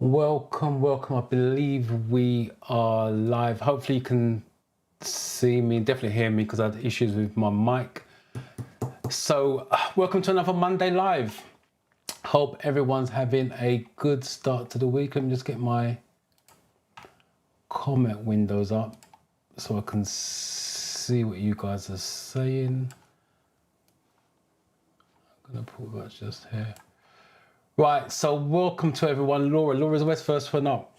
Welcome, welcome. I believe we are live. Hopefully you can see me, definitely hear me because I had issues with my mic. So welcome to another Monday Live. Hope everyone's having a good start to the week. Let me just get my comment windows up so I can see what you guys are saying. I'm gonna put that just here. Right, so welcome to everyone. Laura's always first one up.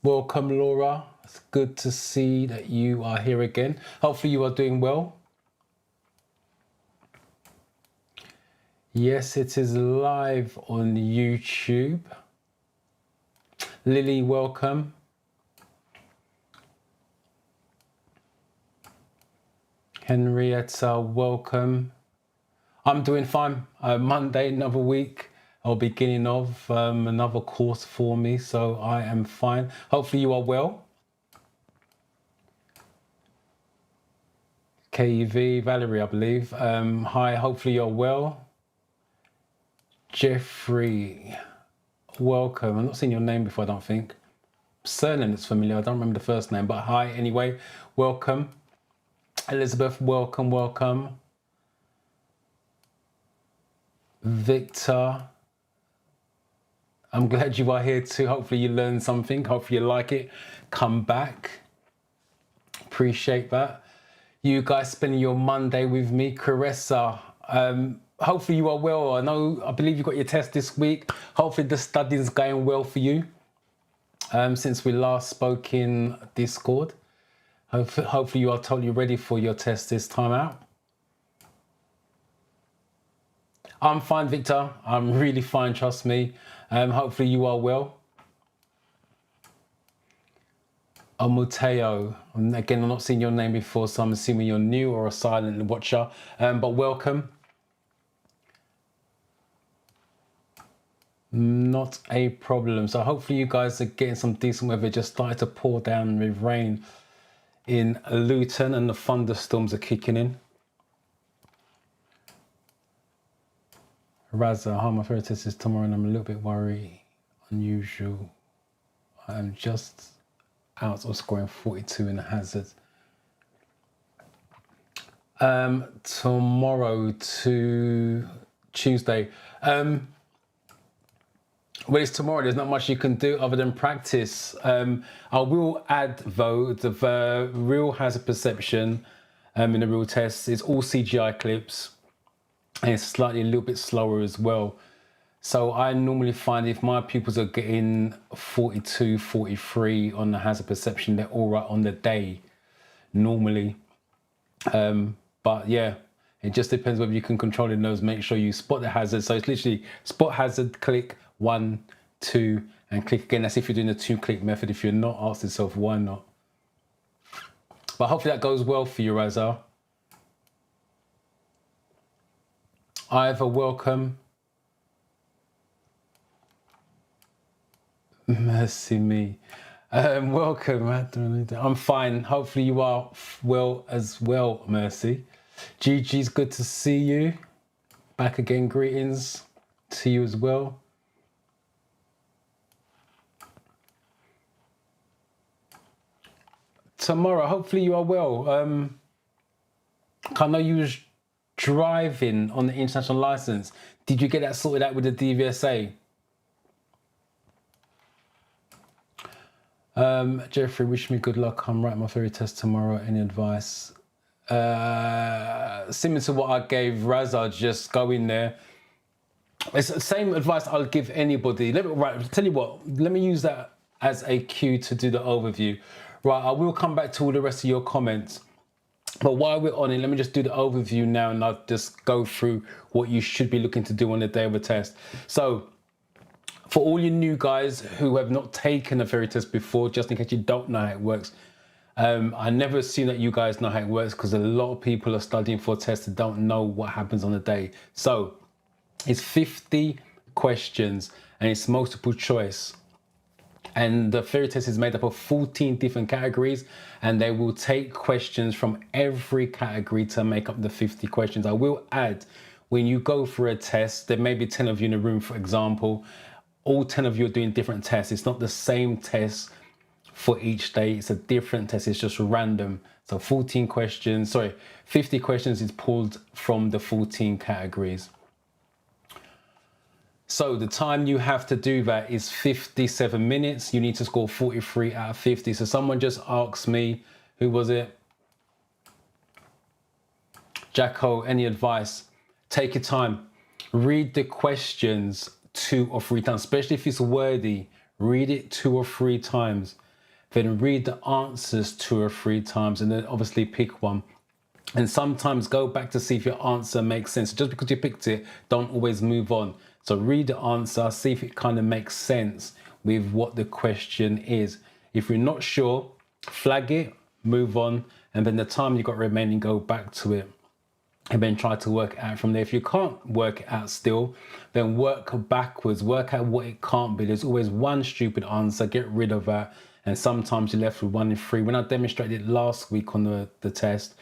Welcome, Laura. It's good to see that you are here again. Hopefully you are doing well. Yes, it is live on YouTube. Lily, welcome. Henrietta, welcome. I'm doing fine. Monday, another week, or beginning of another course for me, so I am fine. Hopefully you are well. KV, Valerie, I believe. Hi, hopefully you're well. Jeffrey, welcome. I've not seen your name before, I don't think. Surname is familiar, I don't remember the first name, but hi anyway, welcome. Elizabeth, welcome, welcome. Victor, I'm glad you are here too. Hopefully you learned something, hopefully you like it. Come back, appreciate that. You guys spending your Monday with me. Caressa, hopefully you are well. I believe you got your test this week. Hopefully the studying's going well for you since we last spoke in Discord. Hopefully you are totally ready for your test this time out. I'm fine, Victor. I'm really fine, trust me. Hopefully you are well. Mateo, again, I'm not seeing your name before, so I'm assuming you're new or a silent watcher, but welcome. Not a problem. So hopefully you guys are getting some decent weather. Just started to pour down with rain in Luton and the thunderstorms are kicking in. Raza, hi, my favorite test is tomorrow and I'm a little bit worried. Unusual. I'm just out of scoring 42 in the hazard. Tomorrow to Tuesday. Well, it's tomorrow. There's not much you can do other than practice. I will add, though, the real hazard perception in the real test is all CGI clips. And it's slightly a little bit slower as well. So I normally find if my pupils are getting 42, 43 on the hazard perception, they're all right on the day, normally. But yeah, it just depends whether you can control your nose, make sure you spot the hazard. So it's literally spot hazard, click 1, 2, and click again. That's if you're doing the 2-click method. If you're not, ask yourself, why not? But hopefully that goes well for you, Razar. Ivor, welcome. Mercy me. Welcome. I'm fine. Hopefully you are well as well, Mercy. Gigi's good to see you. Back again, greetings to you as well. Tomorrow, hopefully you are well. I know you was driving on the international license. Did you get that sorted out with the DVSA? Jeffrey, wish me good luck. I'm writing my theory test tomorrow. Any advice? Similar to what I gave Razar, just go in there. It's the same advice I'll give anybody. Tell you what, let me use that as a cue to do the overview. Right, I will come back to all the rest of your comments. But while we're on it, let me just do the overview now and I'll just go through what you should be looking to do on the day of the test. So, for all you new guys who have not taken a theory test before, just in case you don't know how it works, I never assume that you guys know how it works because a lot of people are studying for tests that don't know what happens on the day. So, it's 50 questions and it's multiple choice. And the theory test is made up of 14 different categories and they will take questions from every category to make up the 50 questions. I will add, when you go for a test, there may be 10 of you in a room, for example. all 10 of you are doing different tests. It's not the same test for each day. It's a different test. It's just random. So 50 questions is pulled from the 14 categories. So the time you have to do that is 57 minutes. You need to score 43 out of 50. So someone just asked me, who was it? Jacko, any advice? Take your time. Read the questions 2 or 3 times, especially if it's wordy. Read it 2 or 3 times. Then read the answers 2 or 3 times, and then obviously pick one. And sometimes go back to see if your answer makes sense. Just because you picked it, don't always move on. So read the answer, see if it kind of makes sense with what the question is. If you're not sure, flag it, move on, and then the time you've got remaining, go back to it. And then try to work it out from there. If you can't work it out still, then work backwards, work out what it can't be. There's always one stupid answer, get rid of that. And sometimes you're left with 1 in 3. When I demonstrated it last week on the test,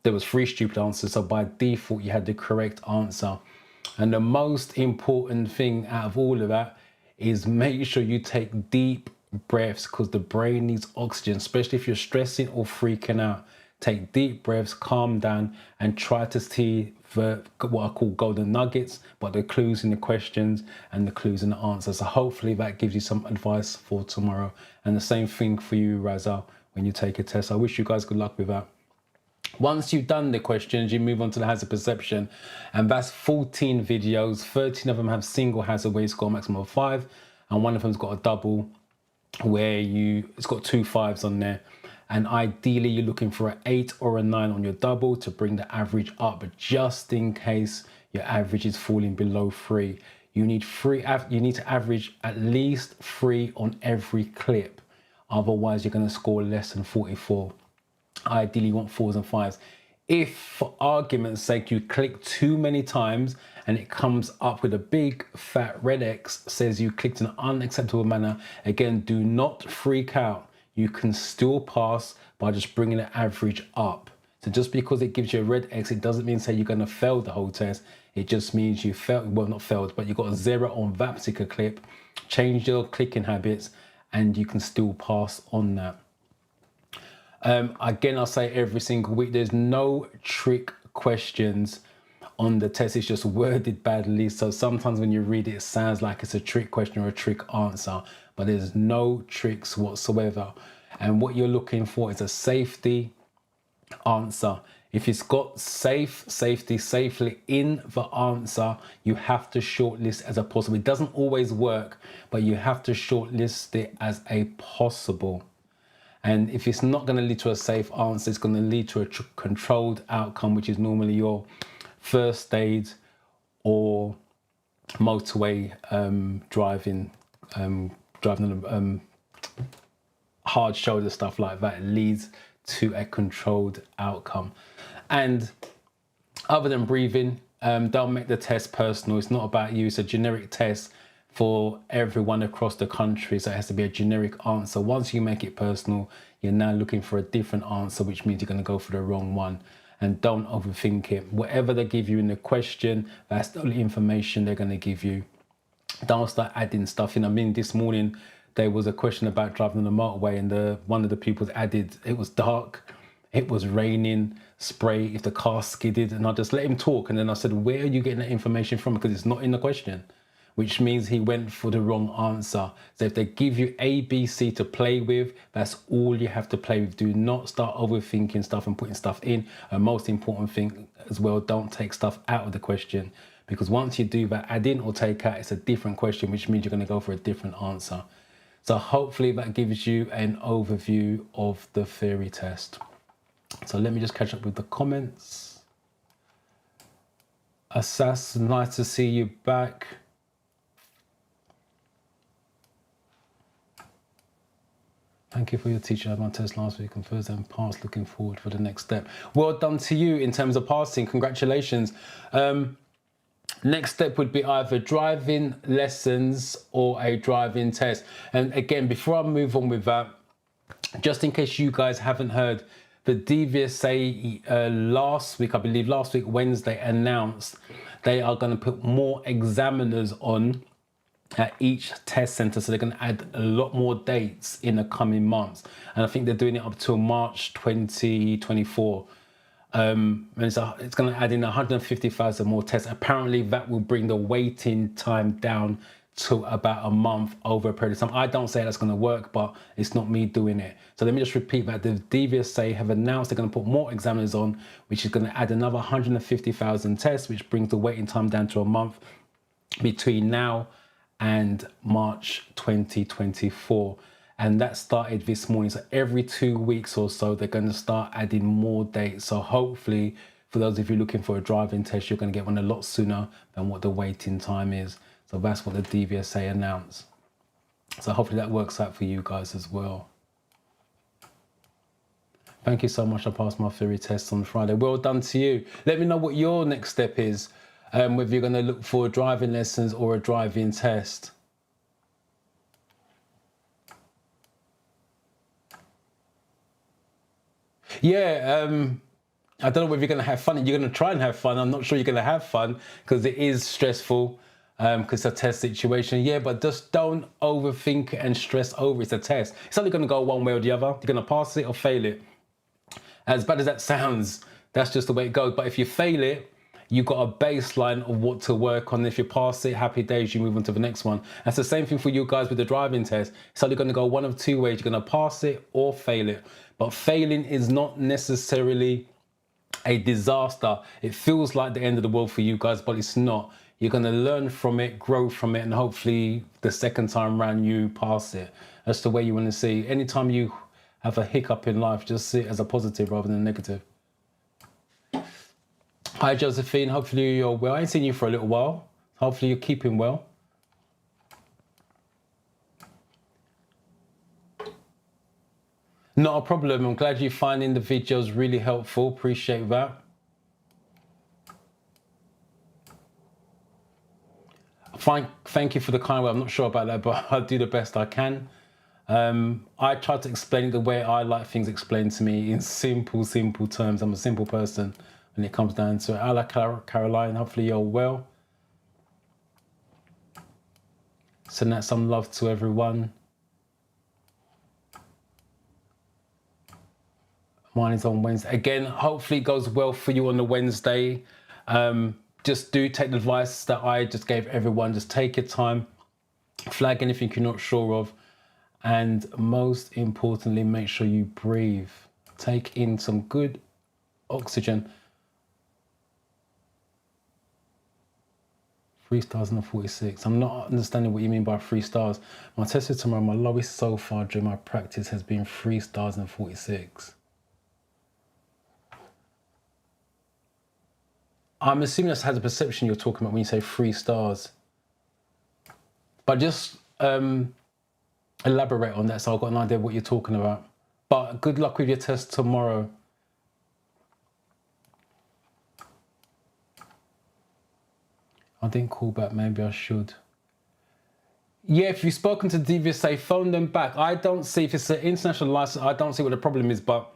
there was 3 stupid answers. So by default, you had the correct answer. And the most important thing out of all of that is make sure you take deep breaths, because the brain needs oxygen, especially if you're stressing or freaking out. Take deep breaths, calm down, and try to see what I call golden nuggets, but the clues in the questions and the clues in the answers. So hopefully that gives you some advice for tomorrow. And the same thing for you, Raza, when you take a test. I wish you guys good luck with that. Once you've done the questions, you move on to the hazard perception, and that's 14 videos. 13 of them have single hazard where you score a maximum of 5, and one of them's got a double where it's got 2 5s on there. And ideally you're looking for an 8 or a 9 on your double to bring the average up. But just in case your average is falling below 3, you need to average at least 3 on every clip. Otherwise you're going to score less than 44. Ideally you want 4s and 5s. If for argument's sake you click too many times and it comes up with a big fat red X, says you clicked in an unacceptable manner, again, do not freak out. You can still pass by just bringing the average up. So just because it gives you a red X, it doesn't mean say you're going to fail the whole test. It just means you failed, well, not failed, but you got a 0 on that particular clip. Change your clicking habits and you can still pass on that. Again, I'll say every single week, there's no trick questions on the test. It's just worded badly. So sometimes when you read it, it sounds like it's a trick question or a trick answer, but there's no tricks whatsoever. And what you're looking for is a safety answer. If it's got safely in the answer, you have to shortlist as a possible. It doesn't always work, but you have to shortlist it as a possible. And if it's not going to lead to a safe answer, it's going to lead to a controlled outcome, which is normally your first aid or motorway driving hard shoulder, stuff like that. It leads to a controlled outcome. And other than breathing, don't make the test personal. It's not about you. It's a generic test for everyone across the country, so it has to be a generic answer. Once you make it personal, you're now looking for a different answer, which means you're going to go for the wrong one. And don't overthink it. Whatever they give you in the question, that's the only information they're going to give you. Don't start adding stuff in. I mean, this morning there was a question about driving on the motorway, and one of the people added, it was dark, it was raining, spray if the car skidded, and I just let him talk. And then I said, where are you getting that information from? Because it's not in the question. Which means he went for the wrong answer. So if they give you A, B, C to play with, that's all you have to play with. Do not start overthinking stuff and putting stuff in. And most important thing as well, don't take stuff out of the question. Because once you do that, add in or take out, it's a different question, which means you're going to go for a different answer. So hopefully that gives you an overview of the theory test. So let me just catch up with the comments. Assas, nice to see you back. Thank you for your teaching. I had my test last week on Thursday and passed. Looking forward for the next step. Well done to you in terms of passing. Congratulations. Next step would be either driving lessons or a driving test. And again, before I move on with that, just in case you guys haven't heard, the DVSA last week, I believe Wednesday, announced they are going to put more examiners on at each test center, so they're going to add a lot more dates in the coming months, and I think they're doing it up till March 2024. And it's going to add in 150,000 more tests. Apparently that will bring the waiting time down to about a month over a period of time. I don't say that's going to work, but it's not me doing it. So let me just repeat that. The DVSA have announced they're going to put more examiners on, which is going to add another 150,000 tests, which brings the waiting time down to a month between now and March 2024. And that started this morning. So every 2 weeks or so, they're going to start adding more dates. So hopefully, for those of you looking for a driving test, you're going to get one a lot sooner than what the waiting time is. So that's what the DVSA announced. So hopefully that works out for you guys as well. Thank you so much. I passed my theory test on Friday. Well done to you. Let me know what your next step is, whether you're going to look for driving lessons or a driving test. Yeah, I don't know whether you're going to have fun. You're going to try and have fun. I'm not sure you're going to have fun because it is stressful, because it's a test situation. Yeah, but just don't overthink and stress over it's a test. It's only going to go one way or the other. You're going to pass it or fail it. As bad as that sounds, that's just the way it goes. But if you fail it, you've got a baseline of what to work on. If you pass it, happy days, you move on to the next one. That's the same thing for you guys with the driving test. It's only going to go one of two ways. You're going to pass it or fail it. But failing is not necessarily a disaster. It feels like the end of the world for you guys, but it's not. You're going to learn from it, grow from it, and hopefully the second time round you pass it. That's the way you want to see. Anytime you have a hiccup in life, just see it as a positive rather than a negative. Hi Josephine, hopefully you're well. I ain't seen you for a little while. Hopefully you're keeping well. Not a problem. I'm glad you're finding the videos really helpful. Appreciate that. Fine. Thank you for the kind word. I'm not sure about that, but I'll do the best I can. I try to explain it the way I like things explained to me in simple terms. I'm a simple person when it comes down to it. I like Caroline. Hopefully you're well. Send out some love to everyone. Mine is on Wednesday. Again, hopefully it goes well for you on the Wednesday. Just do take the advice that I just gave everyone. Just take your time, flag anything you're not sure of, and most importantly, make sure you breathe. Take in some good oxygen. 3 stars and a 46. I'm not understanding what you mean by 3 stars. My test is tomorrow. My lowest so far during my practice has been 3 stars and 46. I'm assuming that's how the perception you're talking about when you say 3 stars. But just elaborate on that so I've got an idea of what you're talking about. But good luck with your test tomorrow. I didn't call back, maybe I should. Yeah, if you've spoken to DVSA, phone them back. I don't see, if it's an international license, I don't see what the problem is, but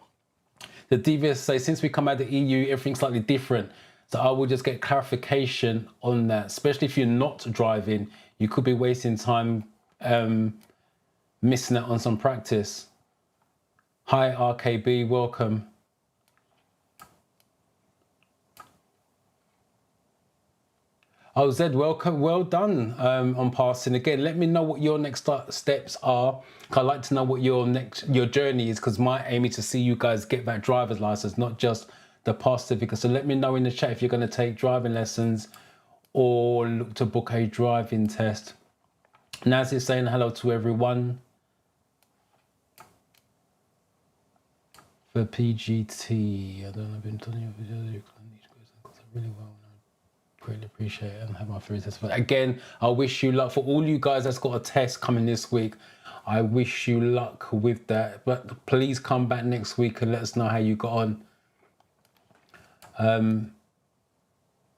the DVSA, since we come out of the EU, everything's slightly different. So I will just get clarification on that, especially if you're not driving. You could be wasting time missing out on some practice. Hi, RKB, welcome. Oh, Zed, welcome. Well done on passing. Again, let me know what your next steps are. I'd like to know what your journey is, because my aim is to see you guys get that driver's license, not just the pass certificate. So let me know in the chat if you're going to take driving lessons or look to book a driving test. Naz is saying hello to everyone. For PGT, I don't know, I've been telling you really well. Greatly appreciate it and have my free test. But again, I wish you luck. For all you guys that's got a test coming this week, I wish you luck with that. But please come back next week and let us know how you got on.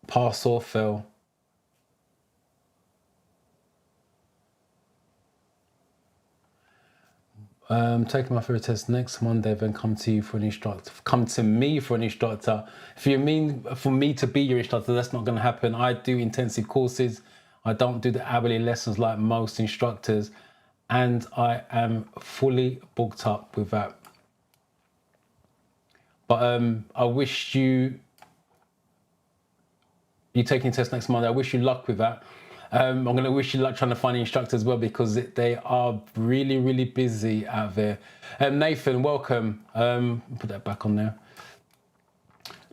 Pass or fail. Taking my theory test next Monday, then come to you for an instructor. Come to me for an instructor. If you mean for me to be your instructor, that's not going to happen. I do intensive courses. I don't do the hourly lessons like most instructors, and I am fully booked up with that. But I wish you taking tests next Monday. I wish you luck with that. I'm going to wish you luck trying to find instructors as well, because they are really, really busy out there. Nathan, welcome. Put that back on there.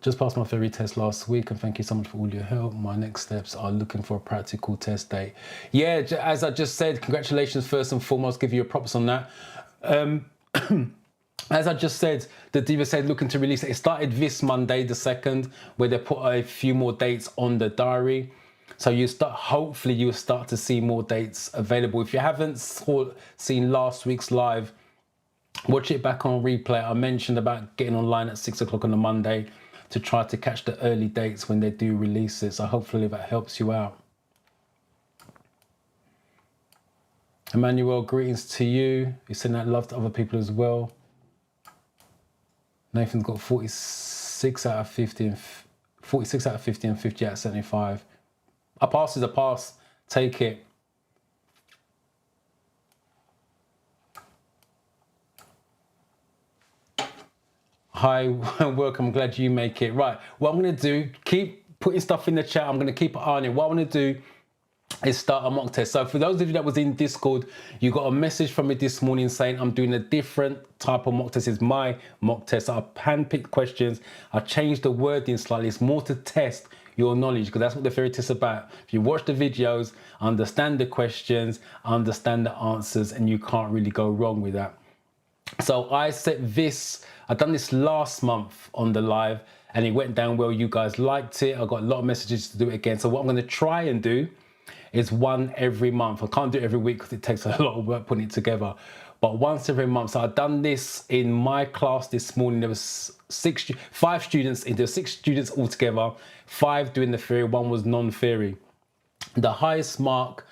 Just passed my theory test last week, and thank you so much for all your help. My next steps are looking for a practical test date. Yeah, as I just said, congratulations first and foremost. Give you a props on that. As I just said, the Diva said looking to release it. It started this Monday, the 2nd, where they put a few more dates on the diary. So hopefully you'll start to see more dates available. If you haven't seen last week's live, watch it back on replay. I mentioned about getting online at 6 o'clock on a Monday to try to catch the early dates when they do release it. So hopefully that helps you out. Emmanuel, greetings to you. You send that love to other people as well. Nathan's got 46 out of 50 and 46 out of 50 and 50 out of 75. A pass is a pass. Take it. Hi, welcome. I'm glad you make it. Right, what I'm going to do, keep putting stuff in the chat. I'm going to keep an eye on it. What I'm going to do is start a mock test. So for those of you that was in Discord, you got a message from me this morning saying I'm doing a different type of mock test. It's my mock test. I've handpicked questions. I changed the wording slightly. It's more to test your knowledge, because that's what the theory test is about. If you watch the videos, understand the questions, understand the answers, and you can't really go wrong with that. So I set this, I've done this last month on the live, and it went down well. You guys liked it. I got a lot of messages to do it again. So what I'm going to try and do is one every month. I can't do it every week because it takes a lot of work putting it together, but once every month. So I've done this in my class this morning. There was 5 students, there were 6 students altogether, 5 doing the theory, 1 was non-theory. The highest mark,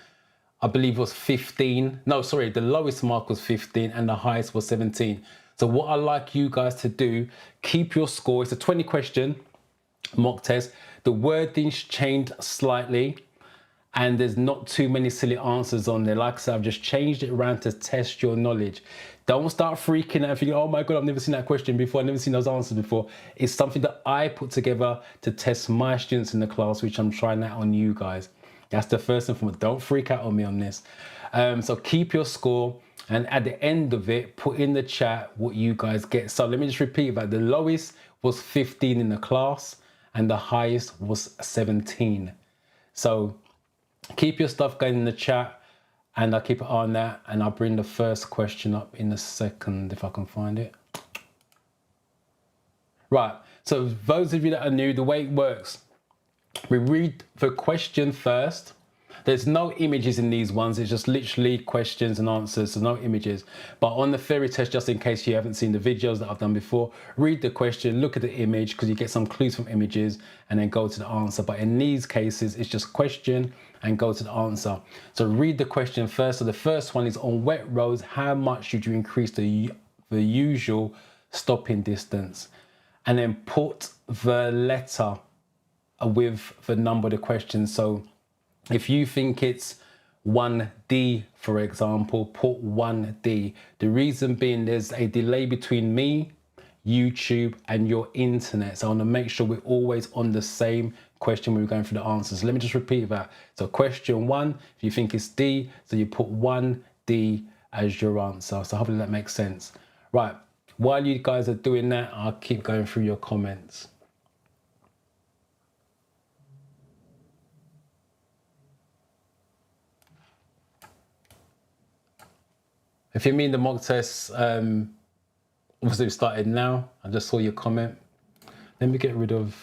I believe, was 15. No, sorry, the lowest mark was 15 and the highest was 17. So what I like you guys to do, keep your score. It's a 20 question mock test. The wording's changed slightly, and there's not too many silly answers on there. Like I said, I've just changed it around to test your knowledge. Don't start freaking out thinking, oh my God, I've never seen that question before. I've never seen those answers before. It's something that I put together to test my students in the class, which I'm trying out on you guys. That's the first and foremost. Don't freak out on me on this. So keep your score, and at the end of it, put in the chat what you guys get. So let me just repeat that. The lowest was 15 in the class and the highest was 17. So keep your stuff going in the chat, and I'll keep an eye on that, and I'll bring the first question up in a second if I can find it. Right, so those of you that are new, the way it works, we read the question first. There's no images in these ones. It's just literally questions and answers, so no images. But on the theory test, just in case you haven't seen the videos that I've done before, read the question, look at the image, because you get some clues from images, and then go to the answer. But in these cases, it's just question and go to the answer. So read the question first. So the first one is, on wet roads, how much should you increase the usual stopping distance? And then put the letter with the number of the question. So if you think it's 1D, for example, put 1D. The reason being, there's a delay between me, YouTube, and your internet. So I want to make sure we're always on the same question when we're going through the answers. Let me just repeat that. So question 1, if you think it's D, so you put 1D as your answer. So hopefully that makes sense. Right, while you guys are doing that, I'll keep going through your comments. If you mean the mock test, obviously we started now. I just saw your comment. Let me get rid of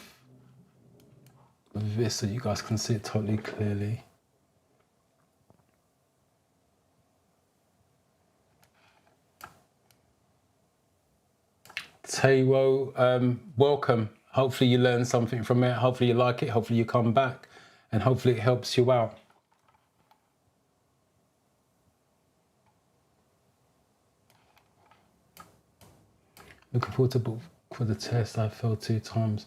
this so you guys can see it totally clearly. Taiwo, welcome. Hopefully you learned something from it. Hopefully you like it. Hopefully you come back, and hopefully it helps you out. Looking forward to book for the test. I failed 2 times.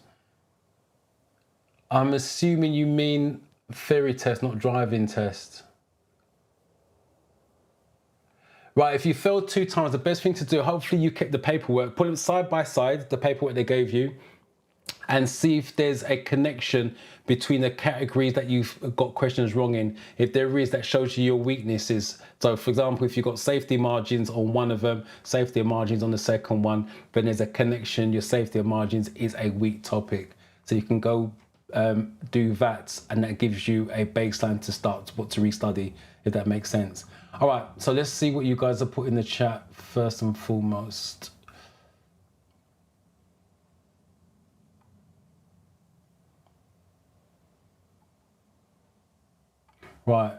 I'm assuming you mean theory test, not driving test. Right, if you failed 2 times, the best thing to do, hopefully you kept the paperwork, put them side by side, the paperwork they gave you, and see if there's a connection between the categories that you've got questions wrong in. If there is, that shows you your weaknesses. So for example, if you've got safety margins on one of them, safety margins on the second one, then there's a connection, your safety margins is a weak topic. So you can go do that, and that gives you a baseline to start what to restudy, if that makes sense. All right, so let's see what you guys have put in the chat first and foremost. Right.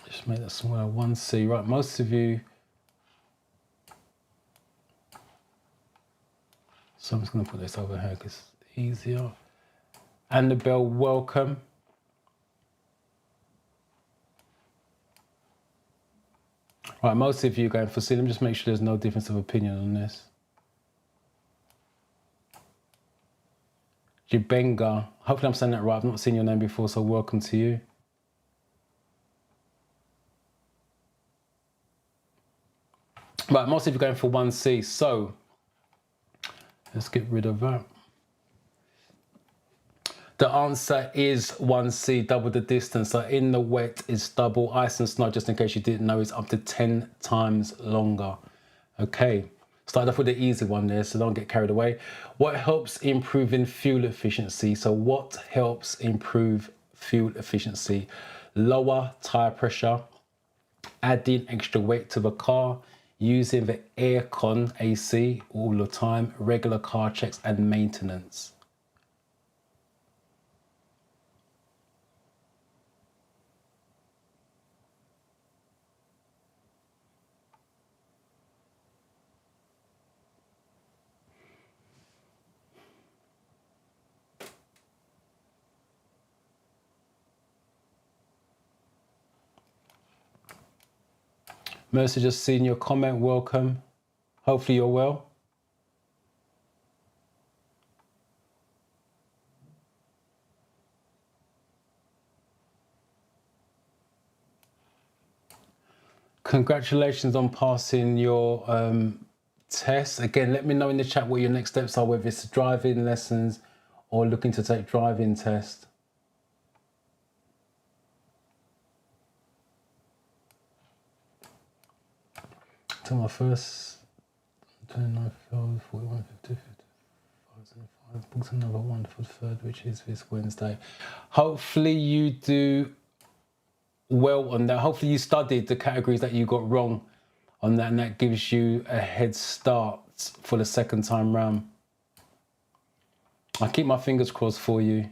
Just make that smaller, 1C. Right, most of you. So I'm just going to put this over here because it's easier. Annabelle, welcome. Right, most of you going for C. Let me just make sure there's no difference of opinion on this. Jibenga, hopefully I'm saying that right. I've not seen your name before, so welcome to you. Right, most of you going for 1C, so let's get rid of that. The answer is 1C, double the distance. So in the wet is double. Ice and snow, just in case you didn't know, is up to 10 times longer. Okay, start off with the easy one there, so don't get carried away. What helps improving fuel efficiency? So what helps improve fuel efficiency? Lower tire pressure, adding extra weight to the car, using the aircon AC all the time, regular car checks and maintenance. Mercy, just seen your comment, welcome. Hopefully you're well. Congratulations on passing your test. Again, let me know in the chat what your next steps are, whether it's driving lessons or looking to take driving test. To my first 29 failed, 41, 50, 55, booked another one for the third, which is this Wednesday. Hopefully you do well on that. Hopefully you studied the categories that you got wrong on that, and that gives you a head start for the second time round. I keep my fingers crossed for you.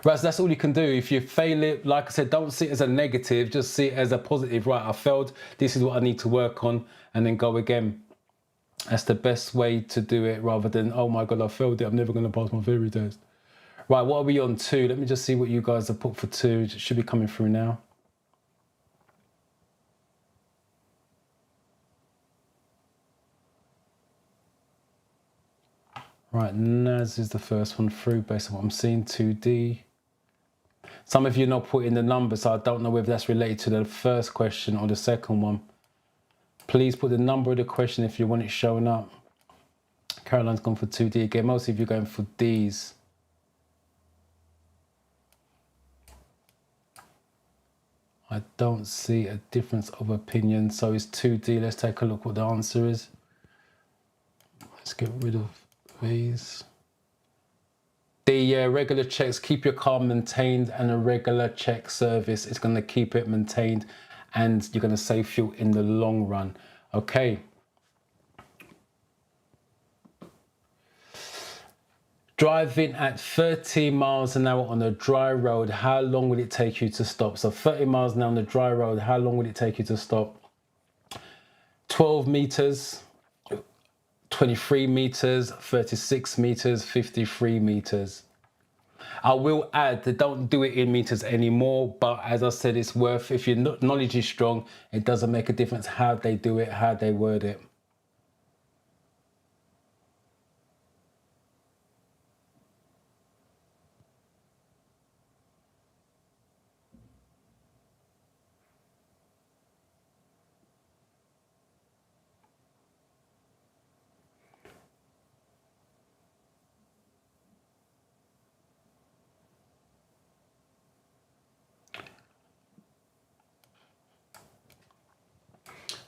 Right, so that's all you can do. If you fail it, like I said, don't see it as a negative, just see it as a positive. Right, I failed, this is what I need to work on, and then go again. That's the best way to do it, rather than, oh my God, I failed it, I'm never going to pass my theory test. Right, what are we on 2? Let me just see what you guys have put for 2. It should be coming through now. Right, Naz is the first one through based on what I'm seeing, 2D. Some of you are not putting the number, so I don't know whether that's related to the first question or the second one. Please put the number of the question if you want it showing up. Caroline's gone for 2D again. Most of you are going for Ds. I don't see a difference of opinion, so it's 2D. Let's take a look what the answer is. Let's get rid of these. The regular checks, keep your car maintained, and a regular check service is going to keep it maintained, and you're going to save fuel in the long run. Okay. Driving at 30 miles an hour on a dry road, how long will it take you to stop? So 30 miles an hour on a dry road, how long will it take you to stop? 12 meters, 23 meters, 36 meters, 53 meters. I will add that don't do it in meters anymore, but as I said, it's worth, if your knowledge is strong, it doesn't make a difference how they do it, how they word it.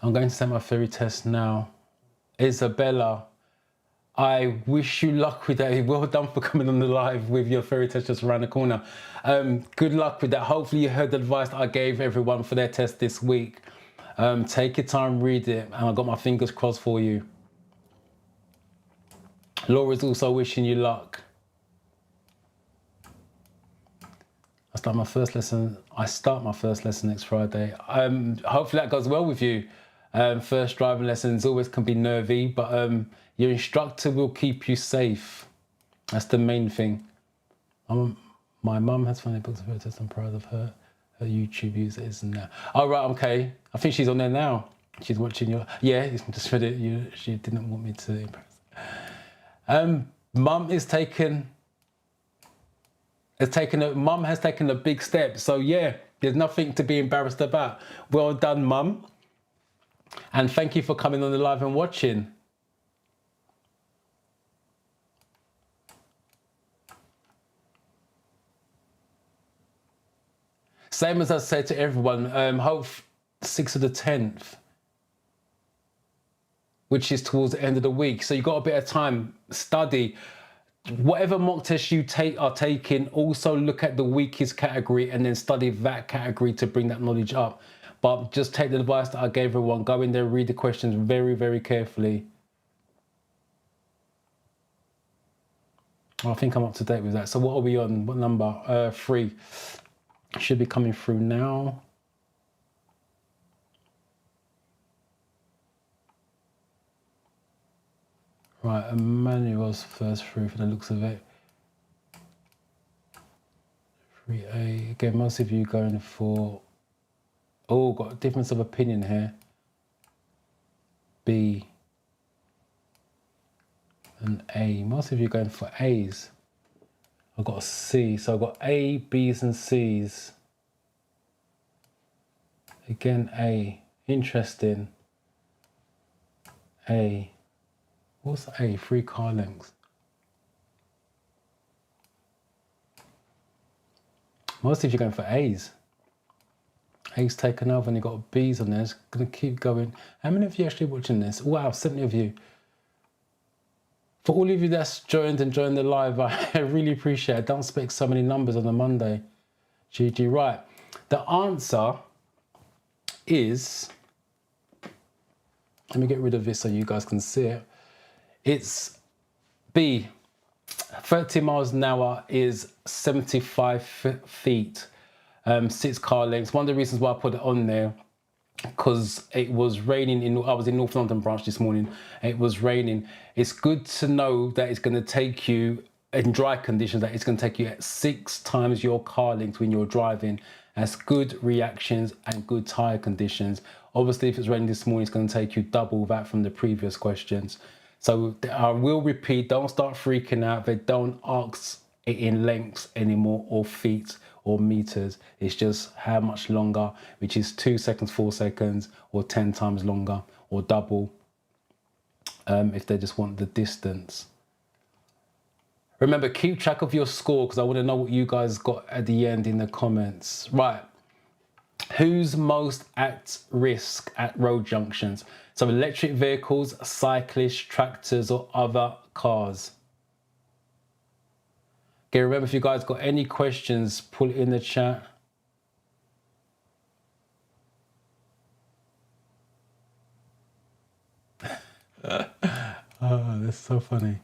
I'm going to send my theory test now. Isabella, I wish you luck with that. Well done for coming on the live with your theory test just around the corner. Good luck with that. Hopefully you heard the advice that I gave everyone for their test this week. Take your time, read it, and I've got my fingers crossed for you. Laura's also wishing you luck. I start my first lesson next Friday. Hopefully that goes well with you. First driving lessons always can be nervy, but your instructor will keep you safe. That's the main thing. My mum has finally booked a photo test. I'm proud of her. Her YouTube user isn't there. Oh, right, okay. I think she's on there now. She's watching your... Yeah, just read it. She didn't want me to impress. Mum has taken a big step. So yeah, there's nothing to be embarrassed about. Well done, Mum. And thank you for coming on the live and watching. Same as I said to everyone, hope 6th of the 10th, which is towards the end of the week. So you've got a bit of time, study. Whatever mock test you are taking, also look at the weakest category and then study that category to bring that knowledge up. But just take the advice that I gave everyone. Go in there, read the questions very, very carefully. I think I'm up to date with that. So what are we on? What number? 3. Should be coming through now. Right, Emmanuel's first through for the looks of it. 3A. Again, most of you going for... Oh, got a difference of opinion here. B and A. Most of you going for A's. I've got a C. So I've got A, B's and C's. Again, A. Interesting. A. What's A? 3 car lengths. Most of you going for A's. A's taken over and you've got B's on there. It's going to keep going. How many of you actually watching this? Wow, 70 of you. For all of you that's joined and joined the live, I really appreciate it. I don't expect so many numbers on a Monday. GG, right. The answer is, let me get rid of this so you guys can see it. It's B. 30 miles an hour is 75 feet, 6 car lengths. One of the reasons why I put it on there, because it was raining. I was in North London branch this morning. It was raining. It's good to know that it's going to take you, in dry conditions, that it's going to take you at 6 times your car length when you're driving. That's good reactions and good tyre conditions. Obviously, if it's raining this morning, it's going to take you double that from the previous questions. So I will repeat, don't start freaking out. They don't ask it in lengths anymore, or feet or meters. It's just how much longer, which is 2 seconds, 4 seconds, or 10 times longer, or double, if they just want the distance. Remember, keep track of your score, because I want to know what you guys got at the end in the comments. Right. Who's most at risk at road junctions? So electric vehicles, cyclists, tractors, or other cars. Okay, remember, if you guys got any questions, put it in the chat. Oh, that's so funny.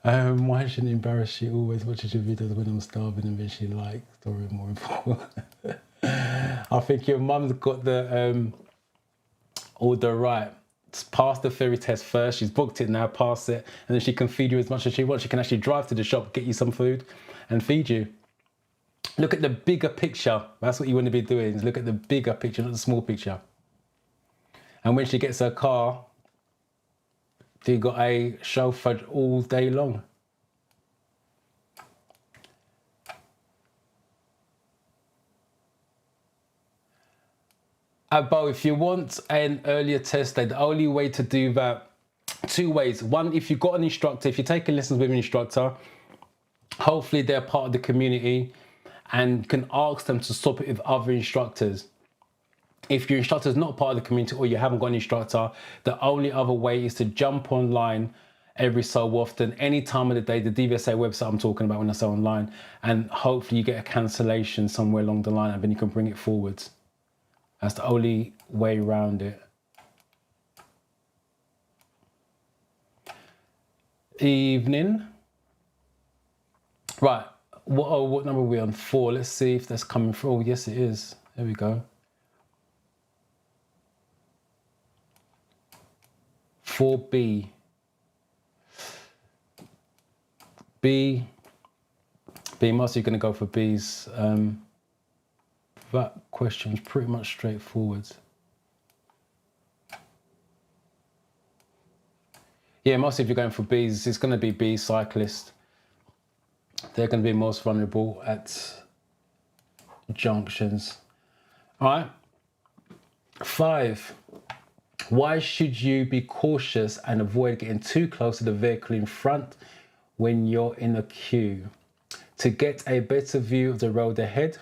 Why shouldn't it embarrass she always watches your videos when I'm starving and then she likes story more important? I think your mum's got the order right. Pass the theory test first. She's booked it now, pass it, and then she can feed you as much as she wants. She can actually drive to the shop, get you some food and feed you. Look at the bigger picture. That's what you want to be doing, is look at the bigger picture, not the small picture. And when she gets her car, you got a chauffeur all day long. Bo, if you want an earlier test day, the only way to do that, 2 ways. One, if you've got an instructor, if you're taking lessons with an instructor, hopefully they're part of the community and can ask them to swap it with other instructors. If your instructor is not part of the community or you haven't got an instructor, the only other way is to jump online every so often, any time of the day, the DVSA website I'm talking about when I say online, and hopefully you get a cancellation somewhere along the line and then you can bring it forwards. That's the only way around it. Evening. Right, what number are we on? 4. Let's see if that's coming through. Oh, yes, it is. There we go. 4B. B, mostly going to go for B's. That question is pretty much straightforward. Yeah, mostly if you're going for B's, it's going to be B, cyclist. They're going to be most vulnerable at junctions. All right. 5. Why should you be cautious and avoid getting too close to the vehicle in front when you're in a queue? To get a better view of the road ahead,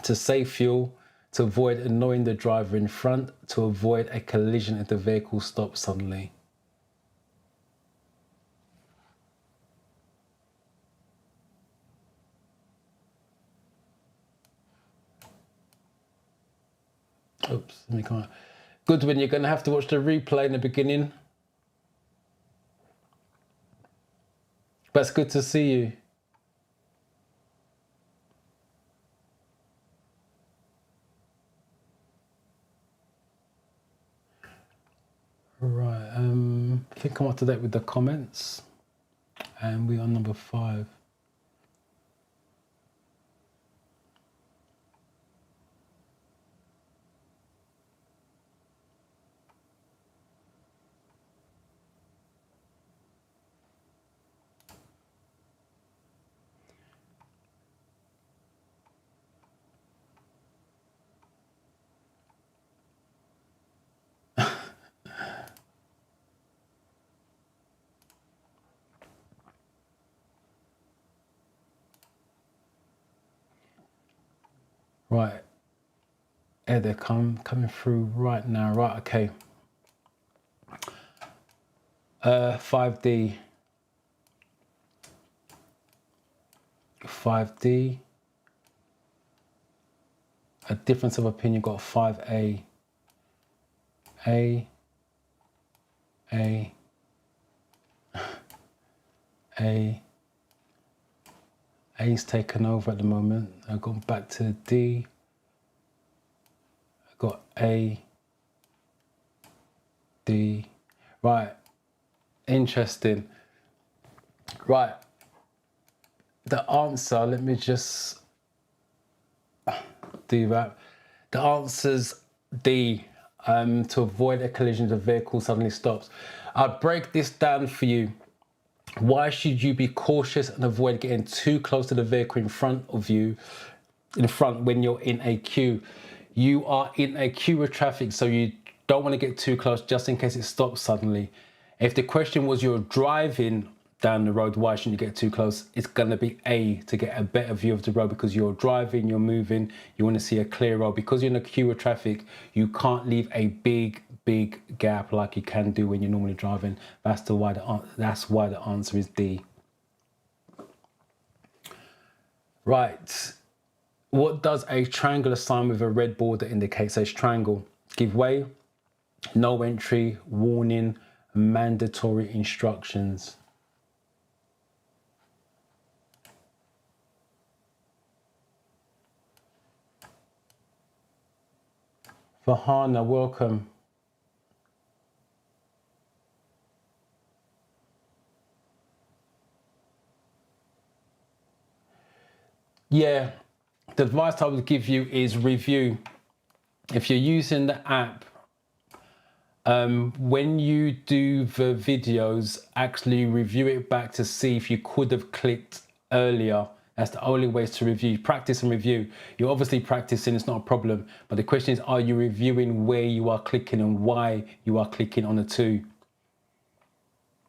to save fuel, to avoid annoying the driver in front, to avoid a collision if the vehicle stops suddenly. Oops, let me come out. Goodwin, you're going to have to watch the replay in the beginning. But it's good to see you. Right, I think I'm up to date with the comments. And we're on number 5. Right, yeah, they're coming through right now. Right, okay. 5D. 5D. A difference of opinion, got 5A. A. A's taken over at the moment. I've gone back to D. I've got A, D. Right, interesting. Right, the answer, let me just do that. The answer's D, to avoid a collision, the vehicle suddenly stops. I'll break this down for you. Why should you be cautious and avoid getting too close to the vehicle in front of you, when you're in a queue? You are in a queue of traffic, so you don't want to get too close just in case it stops suddenly. If the question was you're driving down the road, why shouldn't you get too close? It's going to be A, to get a better view of the road, because you're driving, you're moving, you want to see a clear road. Because you're in a queue of traffic, you can't leave a big gap like you can do when you're normally driving. That's why the answer is D. Right. What does a triangular sign with a red border indicate? Says triangle. Give way, no entry, warning, mandatory instructions. Fahana, welcome. Yeah, the advice I would give you is review. If you're using the app, when you do the videos, actually review it back to see if you could have clicked earlier. That's the only way to review. Practice and review. You're obviously practicing, it's not a problem. But the question is, are you reviewing where you are clicking and why you are clicking on the 2?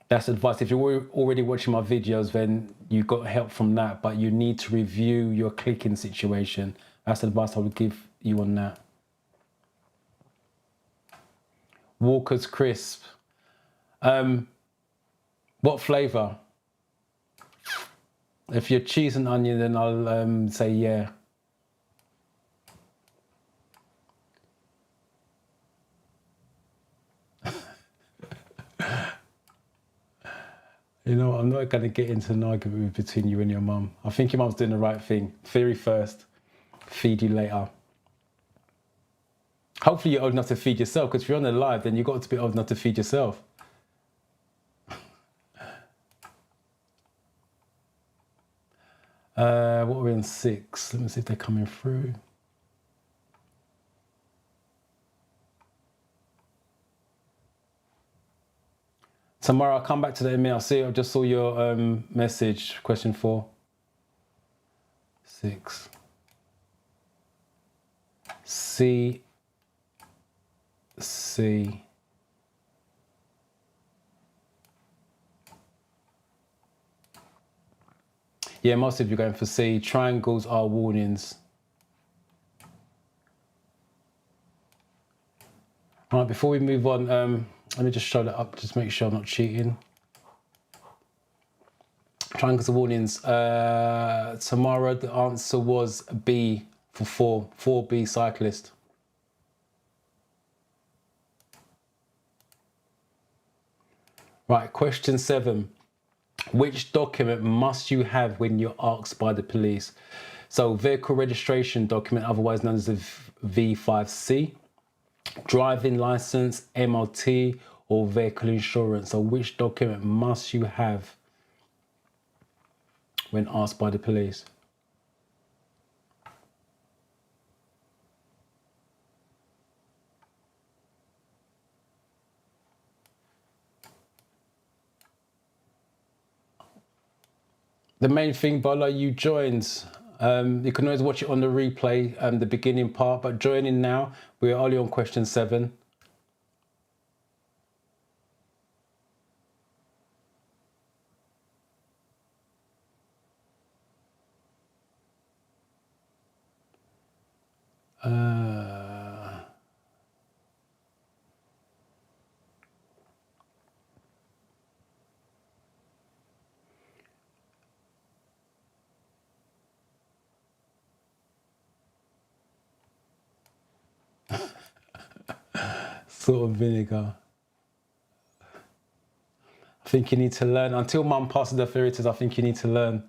That's advice. If you're already watching my videos, then you got help from that, but you need to review your clicking situation. That's the advice I would give you on that. Walker's Crisp. What flavour? If you're cheese and onion, then I'll say yeah. You know, I'm not going to get into an argument between you and your mum. I think your mum's doing the right thing. Theory first, feed you later. Hopefully you're old enough to feed yourself, because if you're on the live, then you've got to be old enough to feed yourself. What are we on 6? Let me see if they're coming through. Tomorrow I'll come back to that in a minute. I just saw your message, question 4. 6. C. Yeah, most of you are going for C. Triangles are warnings. All right, before we move on, let me just show that up, just make sure I'm not cheating. Triangles are warnings. Tomorrow the answer was B for 4B cyclist. Right, question 7. Which document must you have when you're asked by the police? So vehicle registration document, otherwise known as the V5C, driving license, MLT, or vehicle insurance. So which document must you have when asked by the police? The main thing, Bola, you joined. You can always watch it on the replay, the beginning part, but joining now, we're only on question 7. Sort of vinegar. I think you need to learn. Until mum passes the theory test, I think you need to learn.